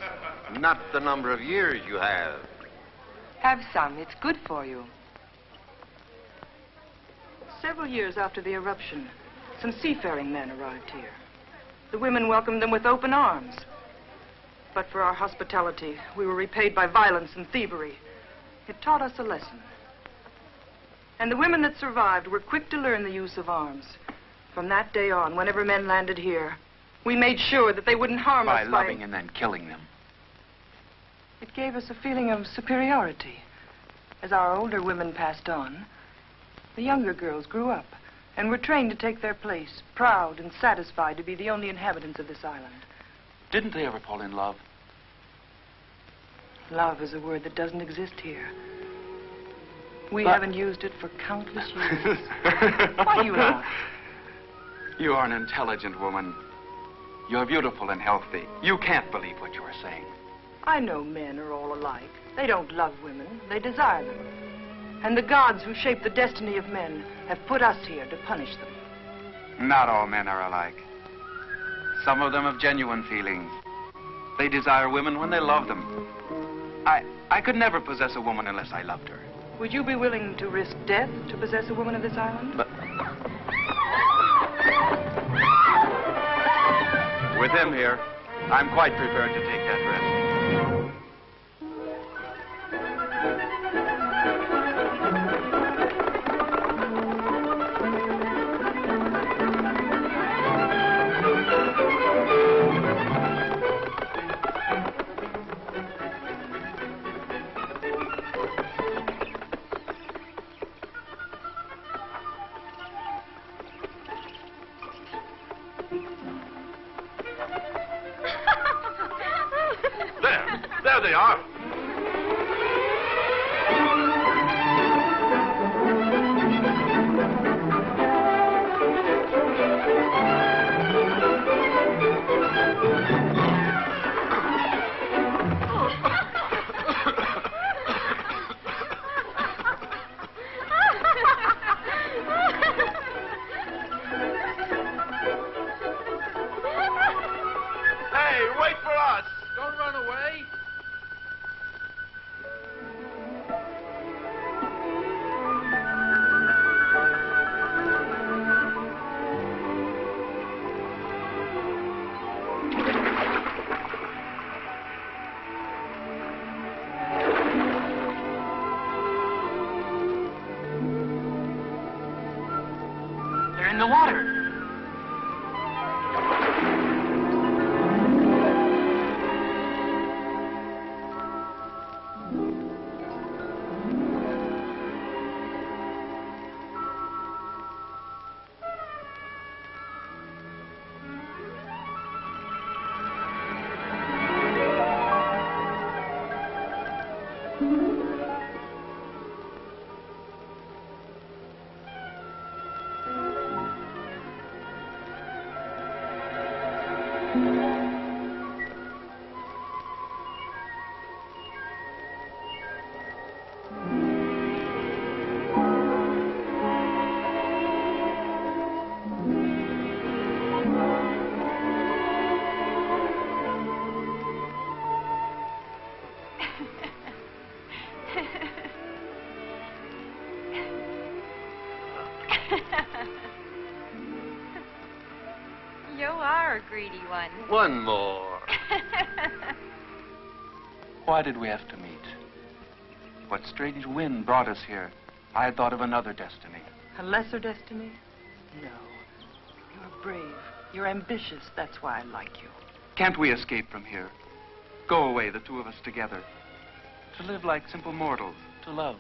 not the number of years you have. Have some. It's good for you. Several years after the eruption, some seafaring men arrived here. The women welcomed them with open arms. But for our hospitality, we were repaid by violence and thievery. It taught us a lesson. And the women that survived were quick to learn the use of arms. From that day on, whenever men landed here, we made sure that they wouldn't harm us by loving and then killing them. It gave us a feeling of superiority. As our older women passed on, the younger girls grew up and were trained to take their place, proud and satisfied to be the only inhabitants of this island. Didn't they ever fall in love? Love is a word that doesn't exist here. We haven't used it for countless years. Why do you laugh? You are an intelligent woman. You're beautiful and healthy. You can't believe what you are saying. I know men are all alike. They don't love women. They desire them. And the gods who shape the destiny of men have put us here to punish them. Not all men are alike. Some of them have genuine feelings. They desire women when they love them. I could never possess a woman unless I loved her. Would you be willing to risk death to possess a woman of this island? But with him here, I'm quite prepared to take that risk. There they are. Hey, wait for us. Don't run away. They're in the water. You are a greedy one. One more. Why did we have to meet? What strange wind brought us here? I had thought of another destiny. A lesser destiny? No. You're brave. You're ambitious. That's why I like you. Can't we escape from here? Go away, the two of us together. To live like simple mortals, to love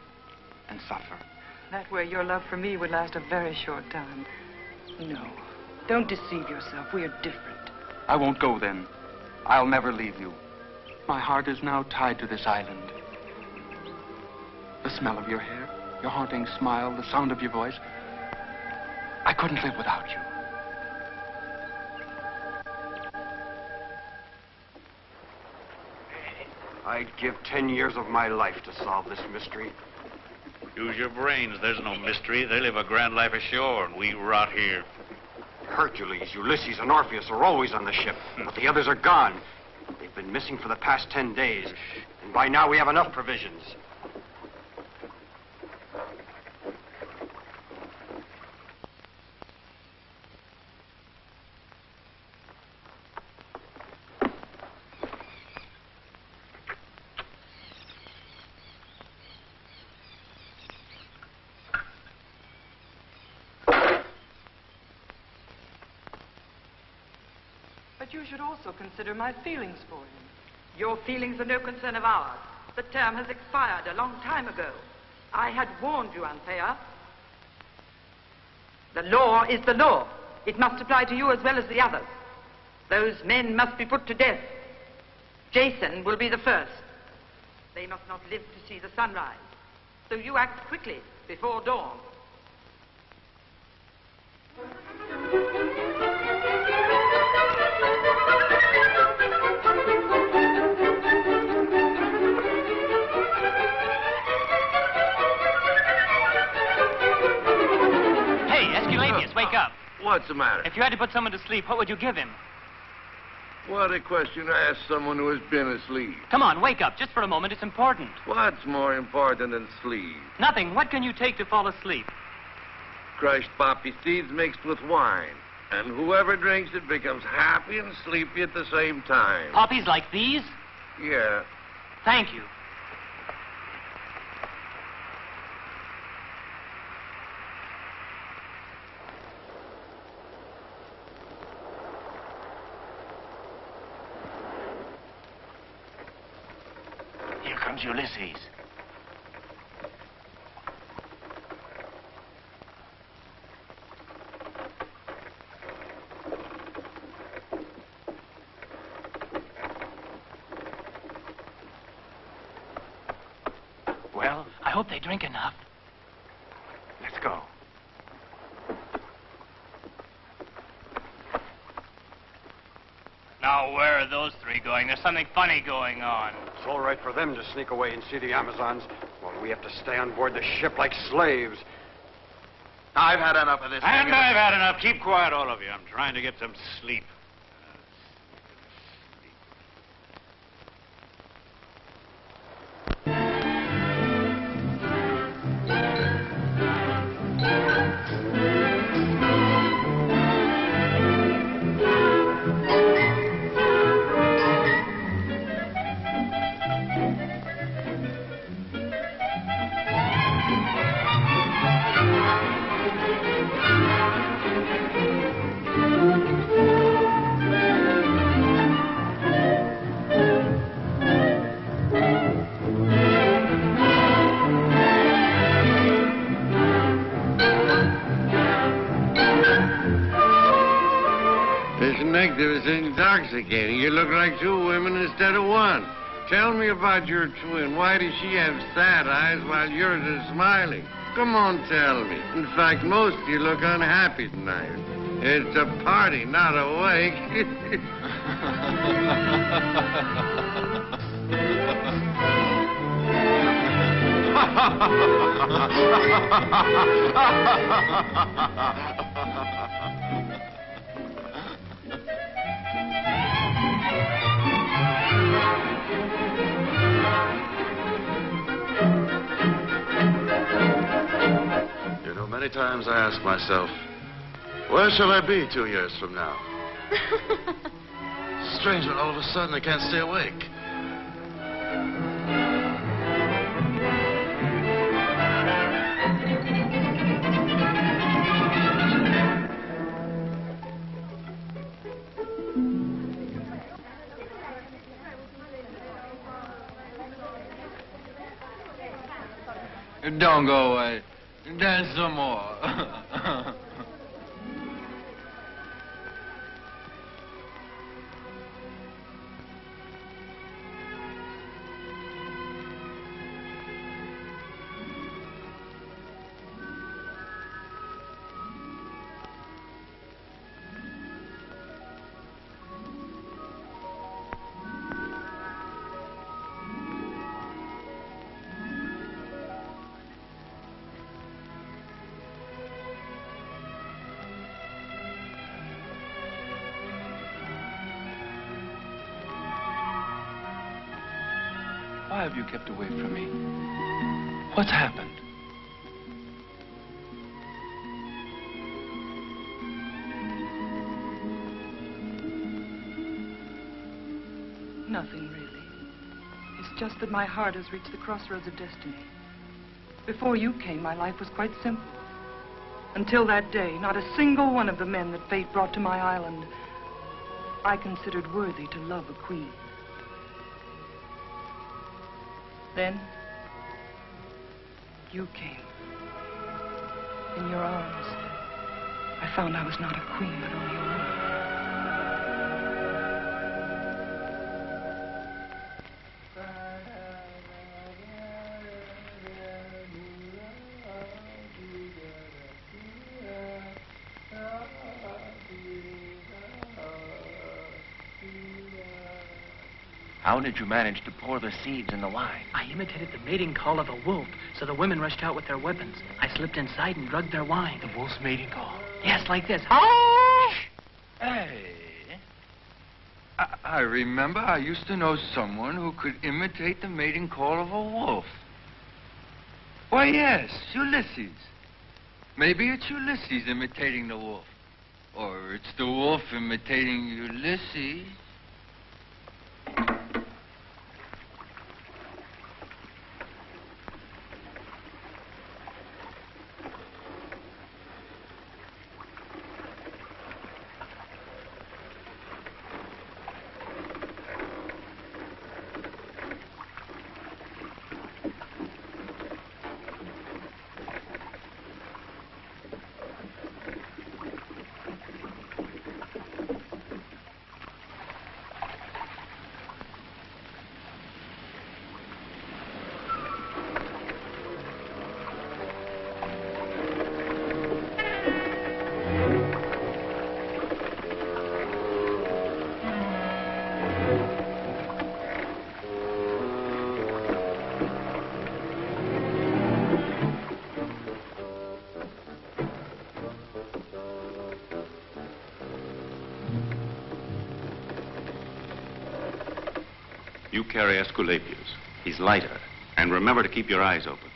and suffer. That way your love for me would last a very short time. No. Don't deceive yourself. We are different. I won't go then. I'll never leave you. My heart is now tied to this island. The smell of your hair, your haunting smile, the sound of your voice. I couldn't live without you. I'd give 10 years of my life to solve this mystery. Use your brains. There's no mystery. They live a grand life ashore, and we rot here. Hercules, Ulysses, and Orpheus are always on the ship, but the others are gone. They've been missing for the past 10 days, and by now we have enough provisions. But you should also consider my feelings for him. Your feelings are no concern of ours. The term has expired a long time ago. I had warned you, Anthea. The law is the law. It must apply to you as well as the others. Those men must be put to death. Jason will be the first. They must not live to see the sunrise. So you act quickly, before dawn. Wake up. What's the matter? If you had to put someone to sleep, what would you give him? What a question to ask someone who has been asleep. Come on, wake up. Just for a moment. It's important. What's more important than sleep? Nothing. What can you take to fall asleep? Crushed poppy seeds mixed with wine. And whoever drinks it becomes happy and sleepy at the same time. Poppies like these? Yeah. Thank you. Here comes Ulysses. Well, I hope they drink enough. Let's go. Now, where are those three going? There's something funny going on. It's all right for them to sneak away and see the Amazons, while we have to stay on board the ship like slaves. I've had enough of this. And I've had enough. Keep quiet, all of you. I'm trying to get some sleep. This nectar is intoxicating. You look like two women instead of one. Tell me about your twin. Why does she have sad eyes while yours is smiling? Come on, tell me. In fact, most of you look unhappy tonight. It's a party, not a wake. You know, many times I ask myself, where shall I be 2 years from now? Strange when all of a sudden I can't stay awake. Don't go away. Dance some more. Why have you kept away from me? What's happened? Nothing, really. It's just that my heart has reached the crossroads of destiny. Before you came, my life was quite simple. Until that day, not a single one of the men that fate brought to my island I considered worthy to love a queen. Then, you came. In your arms, I found I was not a queen, but only a woman. How did you manage to pour the seeds in the wine? I imitated the mating call of a wolf, so the women rushed out with their weapons. I slipped inside and drugged their wine. The wolf's mating call? Yes, like this. Oh! Hey. I remember I used to know someone who could imitate the mating call of a wolf. Why, yes, Ulysses. Maybe it's Ulysses imitating the wolf. Or it's the wolf imitating Ulysses. You carry Esculapius. He's lighter. And remember to keep your eyes open.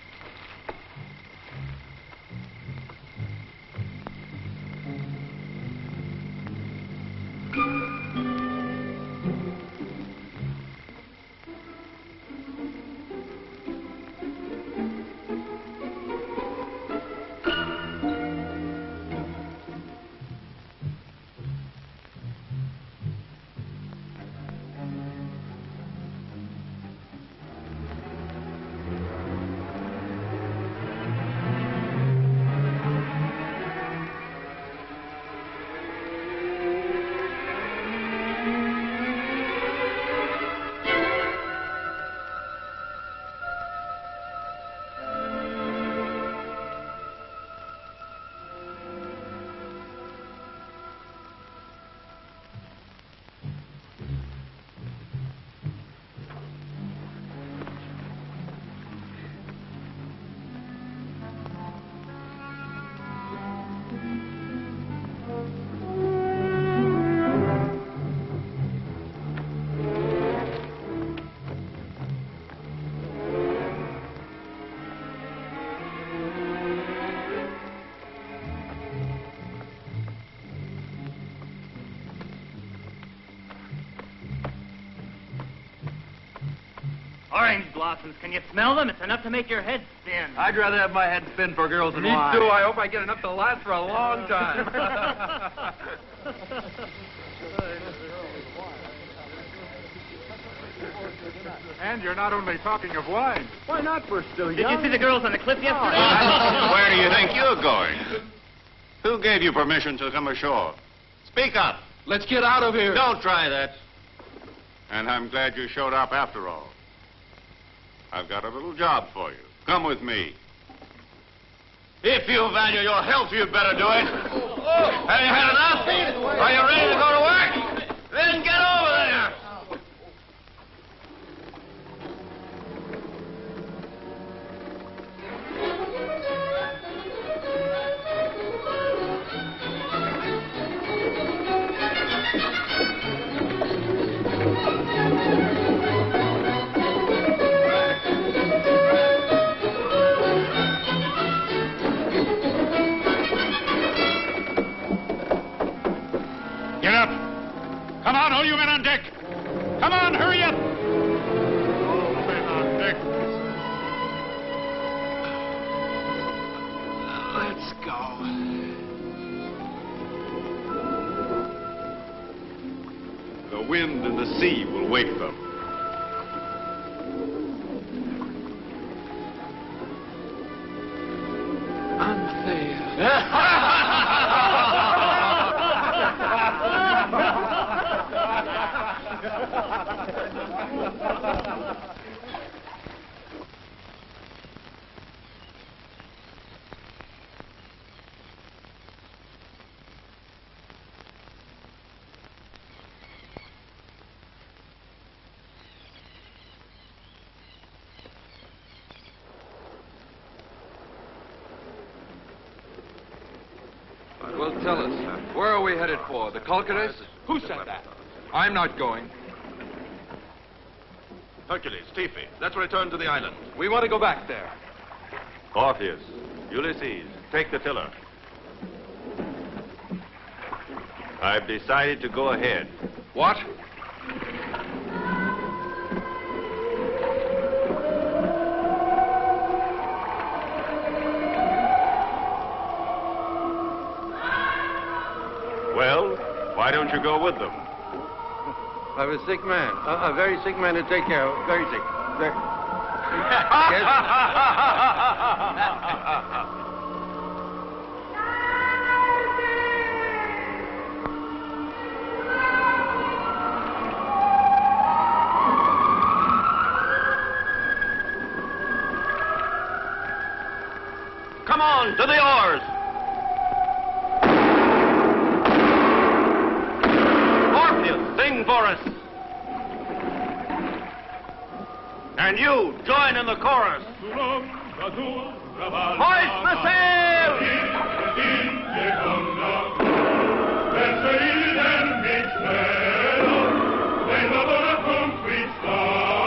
Orange blossoms. Can you smell them? It's enough to make your head spin. I'd rather have my head spin for girls than Me wine. too. I hope I get enough to last for a long time. And you're not only talking of wine. Why not? We're still Did you see the girls on the cliff yesterday? Where do you think you're going? Who gave you permission to come ashore? Speak up. Let's get out of here. Don't try that. And I'm glad you showed up after all. I've got a little job for you. Come with me. If you value your health, you'd better do it. Have you had enough? Are you ready to go to work? Then get over there. Get up. Come on, all you men on deck. Come on, hurry up. All men on deck. Let's go. The wind and the sea will wake them. Well, tell us, where are we headed for? The Colchades? Who said that? I'm not going. Hercules, Tifi, let's return to the island. We want to go back there. Orpheus, Ulysses, take the tiller. I've decided to go ahead. What? Well, why don't you go with them? I have a sick man. A very sick man to take care of. Very sick. Come on, to the oars! Orpheus, sing for us! And you, join in the chorus! Hoist the sail! Conquistare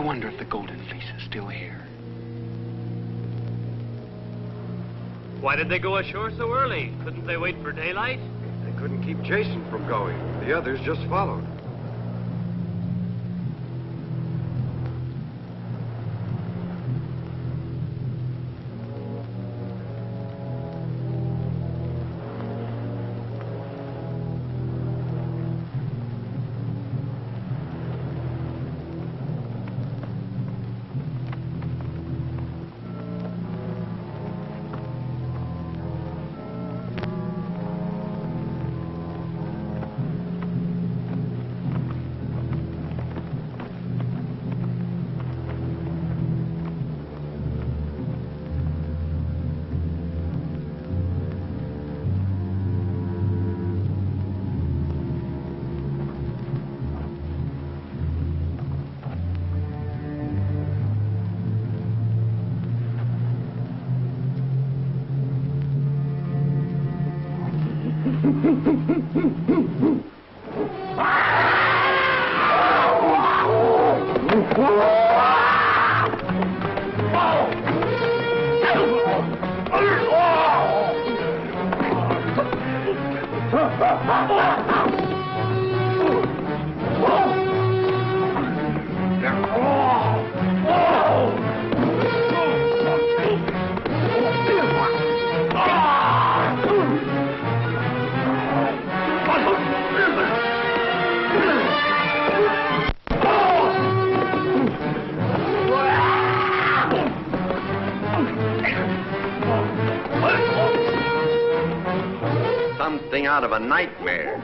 wonder if the Golden Fleece is still here. Why did they go ashore so early? Couldn't they wait for daylight? They couldn't keep Jason from going. The others just followed. Something out of a nightmare.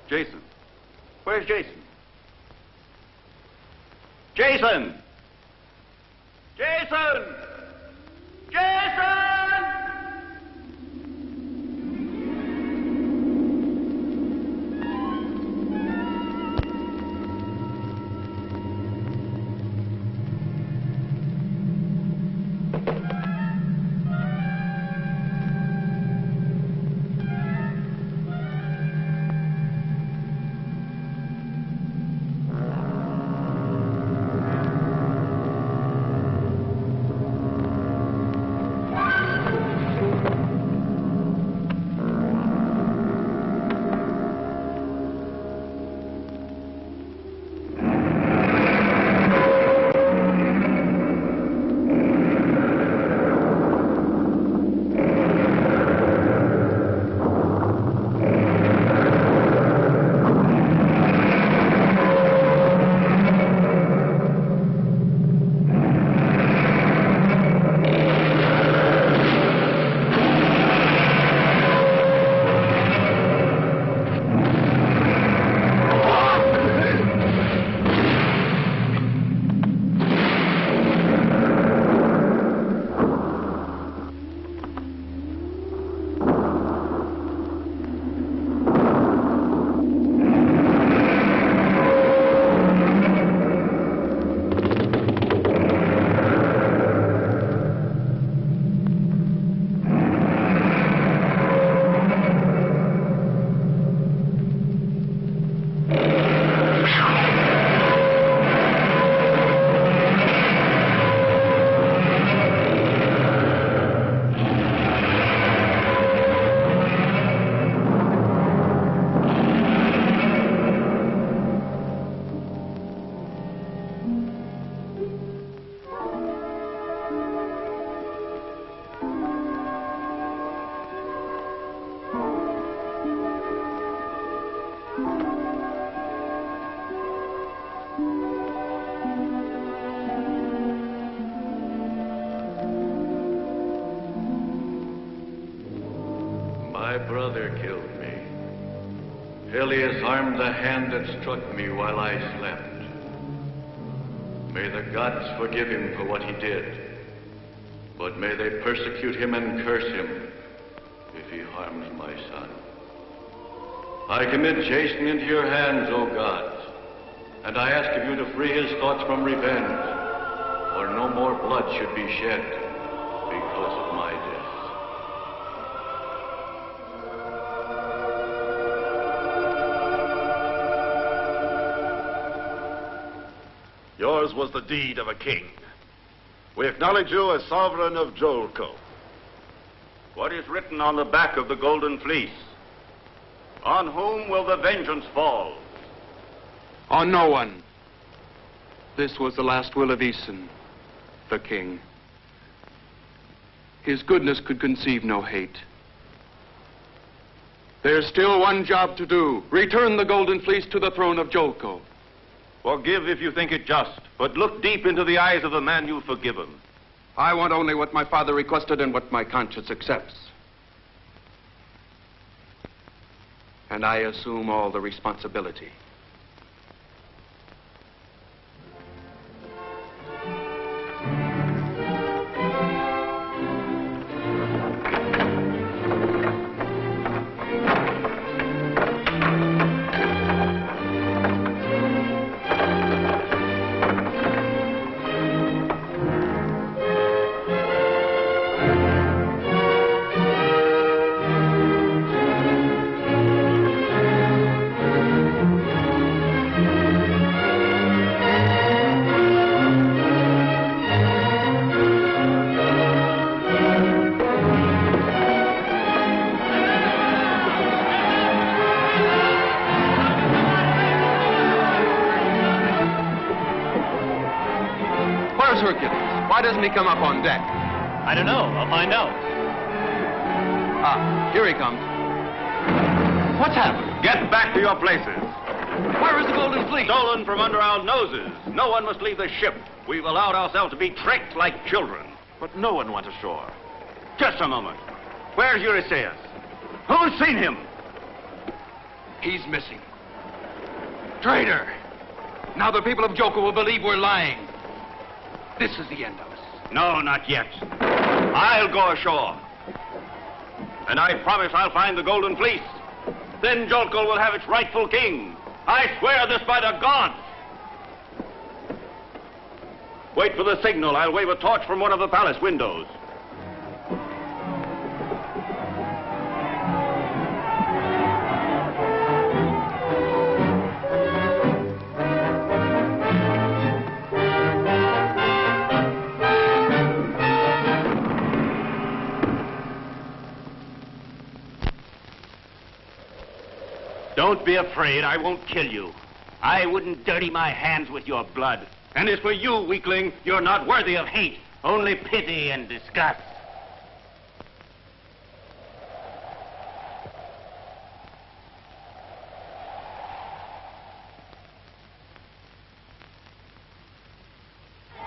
Jason. Where's Jason? Jason! Jason! Jason! My brother killed me. Hercules harmed the hand that struck me while I slept. May the gods forgive him for what he did, but may they persecute him and curse him if he harms my son. I commit Jason into your hands, O gods, and I ask of you to free his thoughts from revenge, for no more blood should be shed because of my death. Yours was the deed of a king. We acknowledge you as sovereign of Jolko. What is written on the back of the golden fleece? On whom will the vengeance fall? On no one. This was the last will of Æson, the king. His goodness could conceive no hate. There's still one job to do. Return the golden fleece to the throne of Jolko. Forgive if you think it just, but look deep into the eyes of the man you've forgiven. I want only what my father requested and what my conscience accepts. And I assume all the responsibility. Where's Hercules? Why doesn't he come up on deck? I don't know. I'll find out. Ah, here he comes. What's happened? Get back to your places. Where is the golden fleece? Stolen from under our noses. No one must leave the ship. We've allowed ourselves to be tricked like children. But no one went ashore. Just a moment. Where's Eurystheus? Who's seen him? He's missing. Traitor! Now the people of Jolko will believe we're lying. This is the end of us. No, not yet. I'll go ashore. And I promise I'll find the golden fleece. Then Jolko will have its rightful king. I swear this by the gods. Wait for the signal. I'll wave a torch from one of the palace windows. Don't be afraid. I won't kill you. I wouldn't dirty my hands with your blood. And as for you, weakling, you're not worthy of hate, only pity and disgust.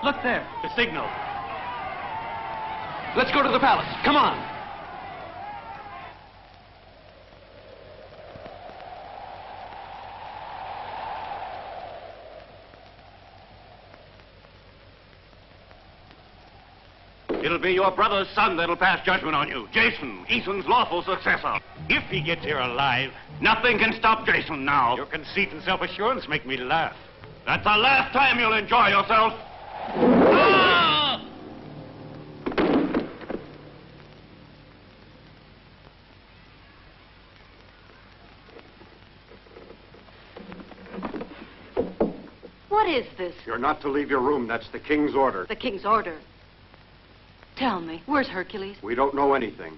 Look there. The signal. Let's go to the palace. Come on. It'll be your brother's son that'll pass judgment on you. Jason, Æson's lawful successor. If he gets here alive, nothing can stop Jason now. Your conceit and self-assurance make me laugh. That's the last time you'll enjoy yourself. Ah! What is this? You're not to leave your room. That's the king's order. The king's order. Tell me, where's Hercules? We don't know anything.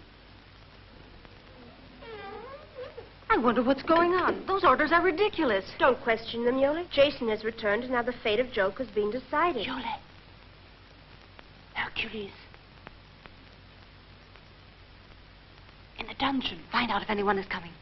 I wonder what's going on. Those orders are ridiculous. Don't question them, Yole. Jason has returned, and now the fate of Jolko's been decided. Yole. Hercules. In the dungeon. Find out if anyone is coming.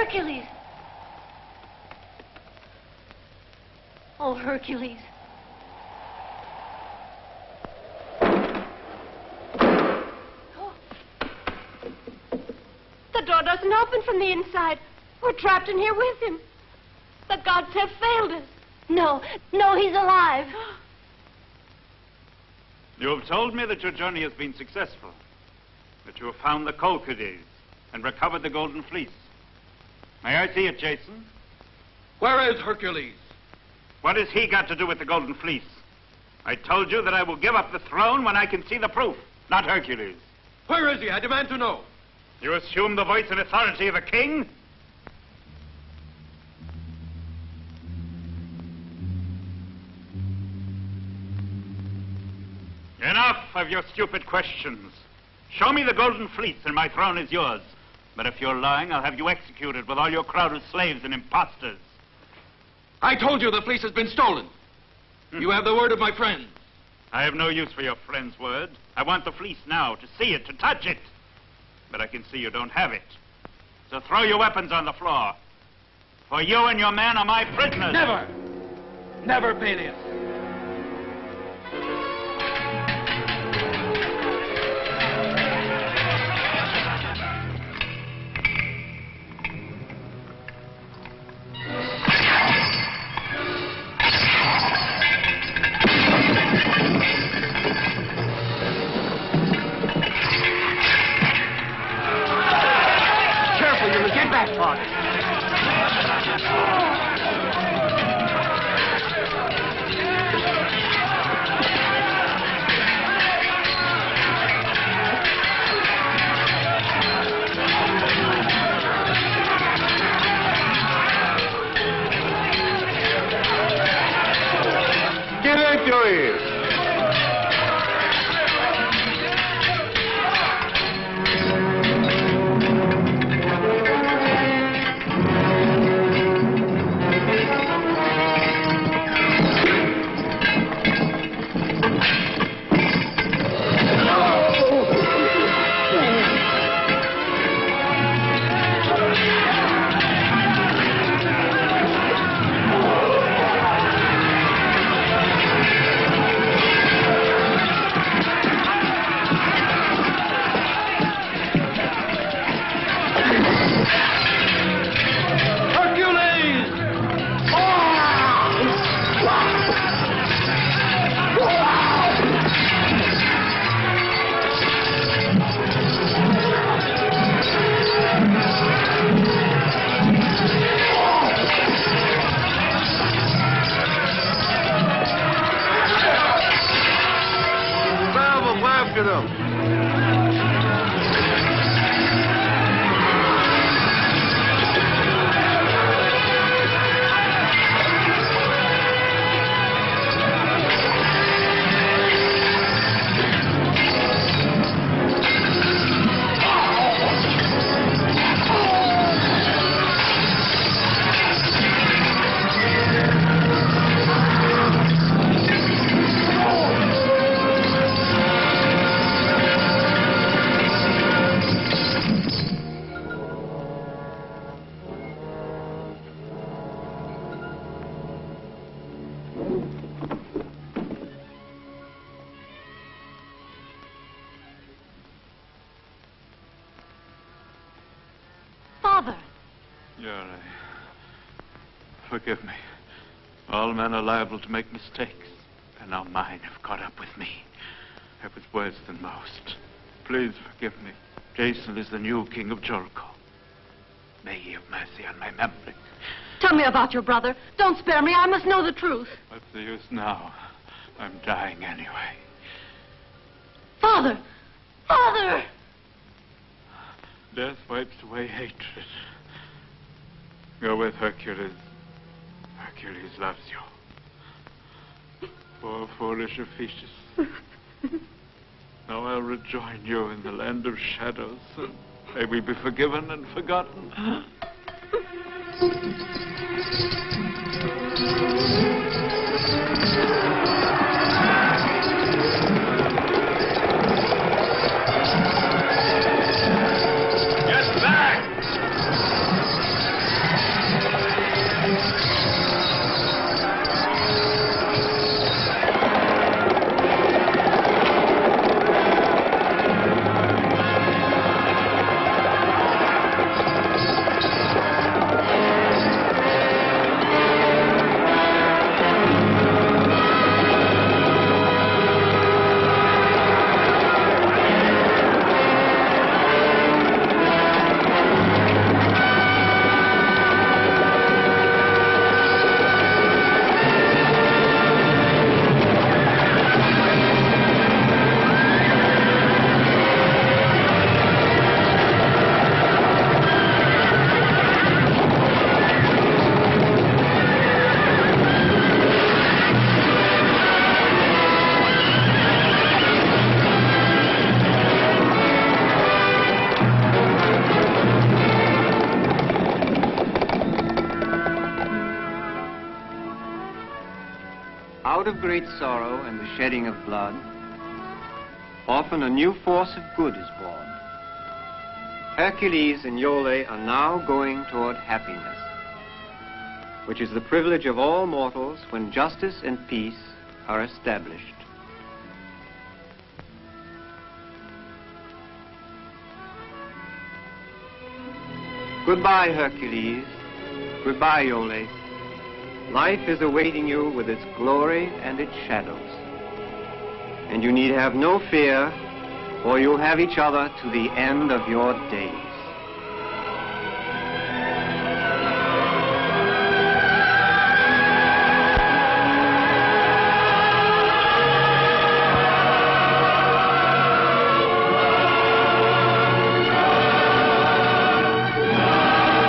Hercules! Oh, Hercules. The door doesn't open from the inside. We're trapped in here with him. The gods have failed us. No, he's alive. You have told me that your journey has been successful, that you have found the Hercules and recovered the golden fleece. May I see it, Jason? Where is Hercules? What has he got to do with the golden fleece? I told you that I will give up the throne when I can see the proof, not Hercules. Where is he? I demand to know. You assume the voice and authority of a king? Enough of your stupid questions. Show me the golden fleece and my throne is yours. But if you're lying, I'll have you executed with all your crowd of slaves and impostors. I told you the fleece has been stolen. You have the word of my friend. I have no use for your friend's word. I want the fleece now, to see it, to touch it. But I can see you don't have it. So throw your weapons on the floor. For you and your man are my prisoners. Never! Never, Peleus. Forgive me. All men are liable to make mistakes, and now mine have caught up with me. I was worse than most. Please forgive me. Jason is the new king of Jericho. May he have mercy on my memory. Tell me about your brother. Don't spare me. I must know the truth. What's the use now? I'm dying anyway. Father! Father! Death wipes away hatred. Go with Hercules. Hercules loves you. Poor foolish Ephesus. Now I'll rejoin you in the land of shadows, and may we be forgiven and forgotten. Get back! out of great sorrow and the shedding of blood, often a new force of good is born. Hercules and Iole are now going toward happiness, which is the privilege of all mortals when justice and peace are established. Goodbye, Hercules. Goodbye, Iole. Life is awaiting you with its glory and its shadows. And you need have no fear, for you'll have each other to the end of your days.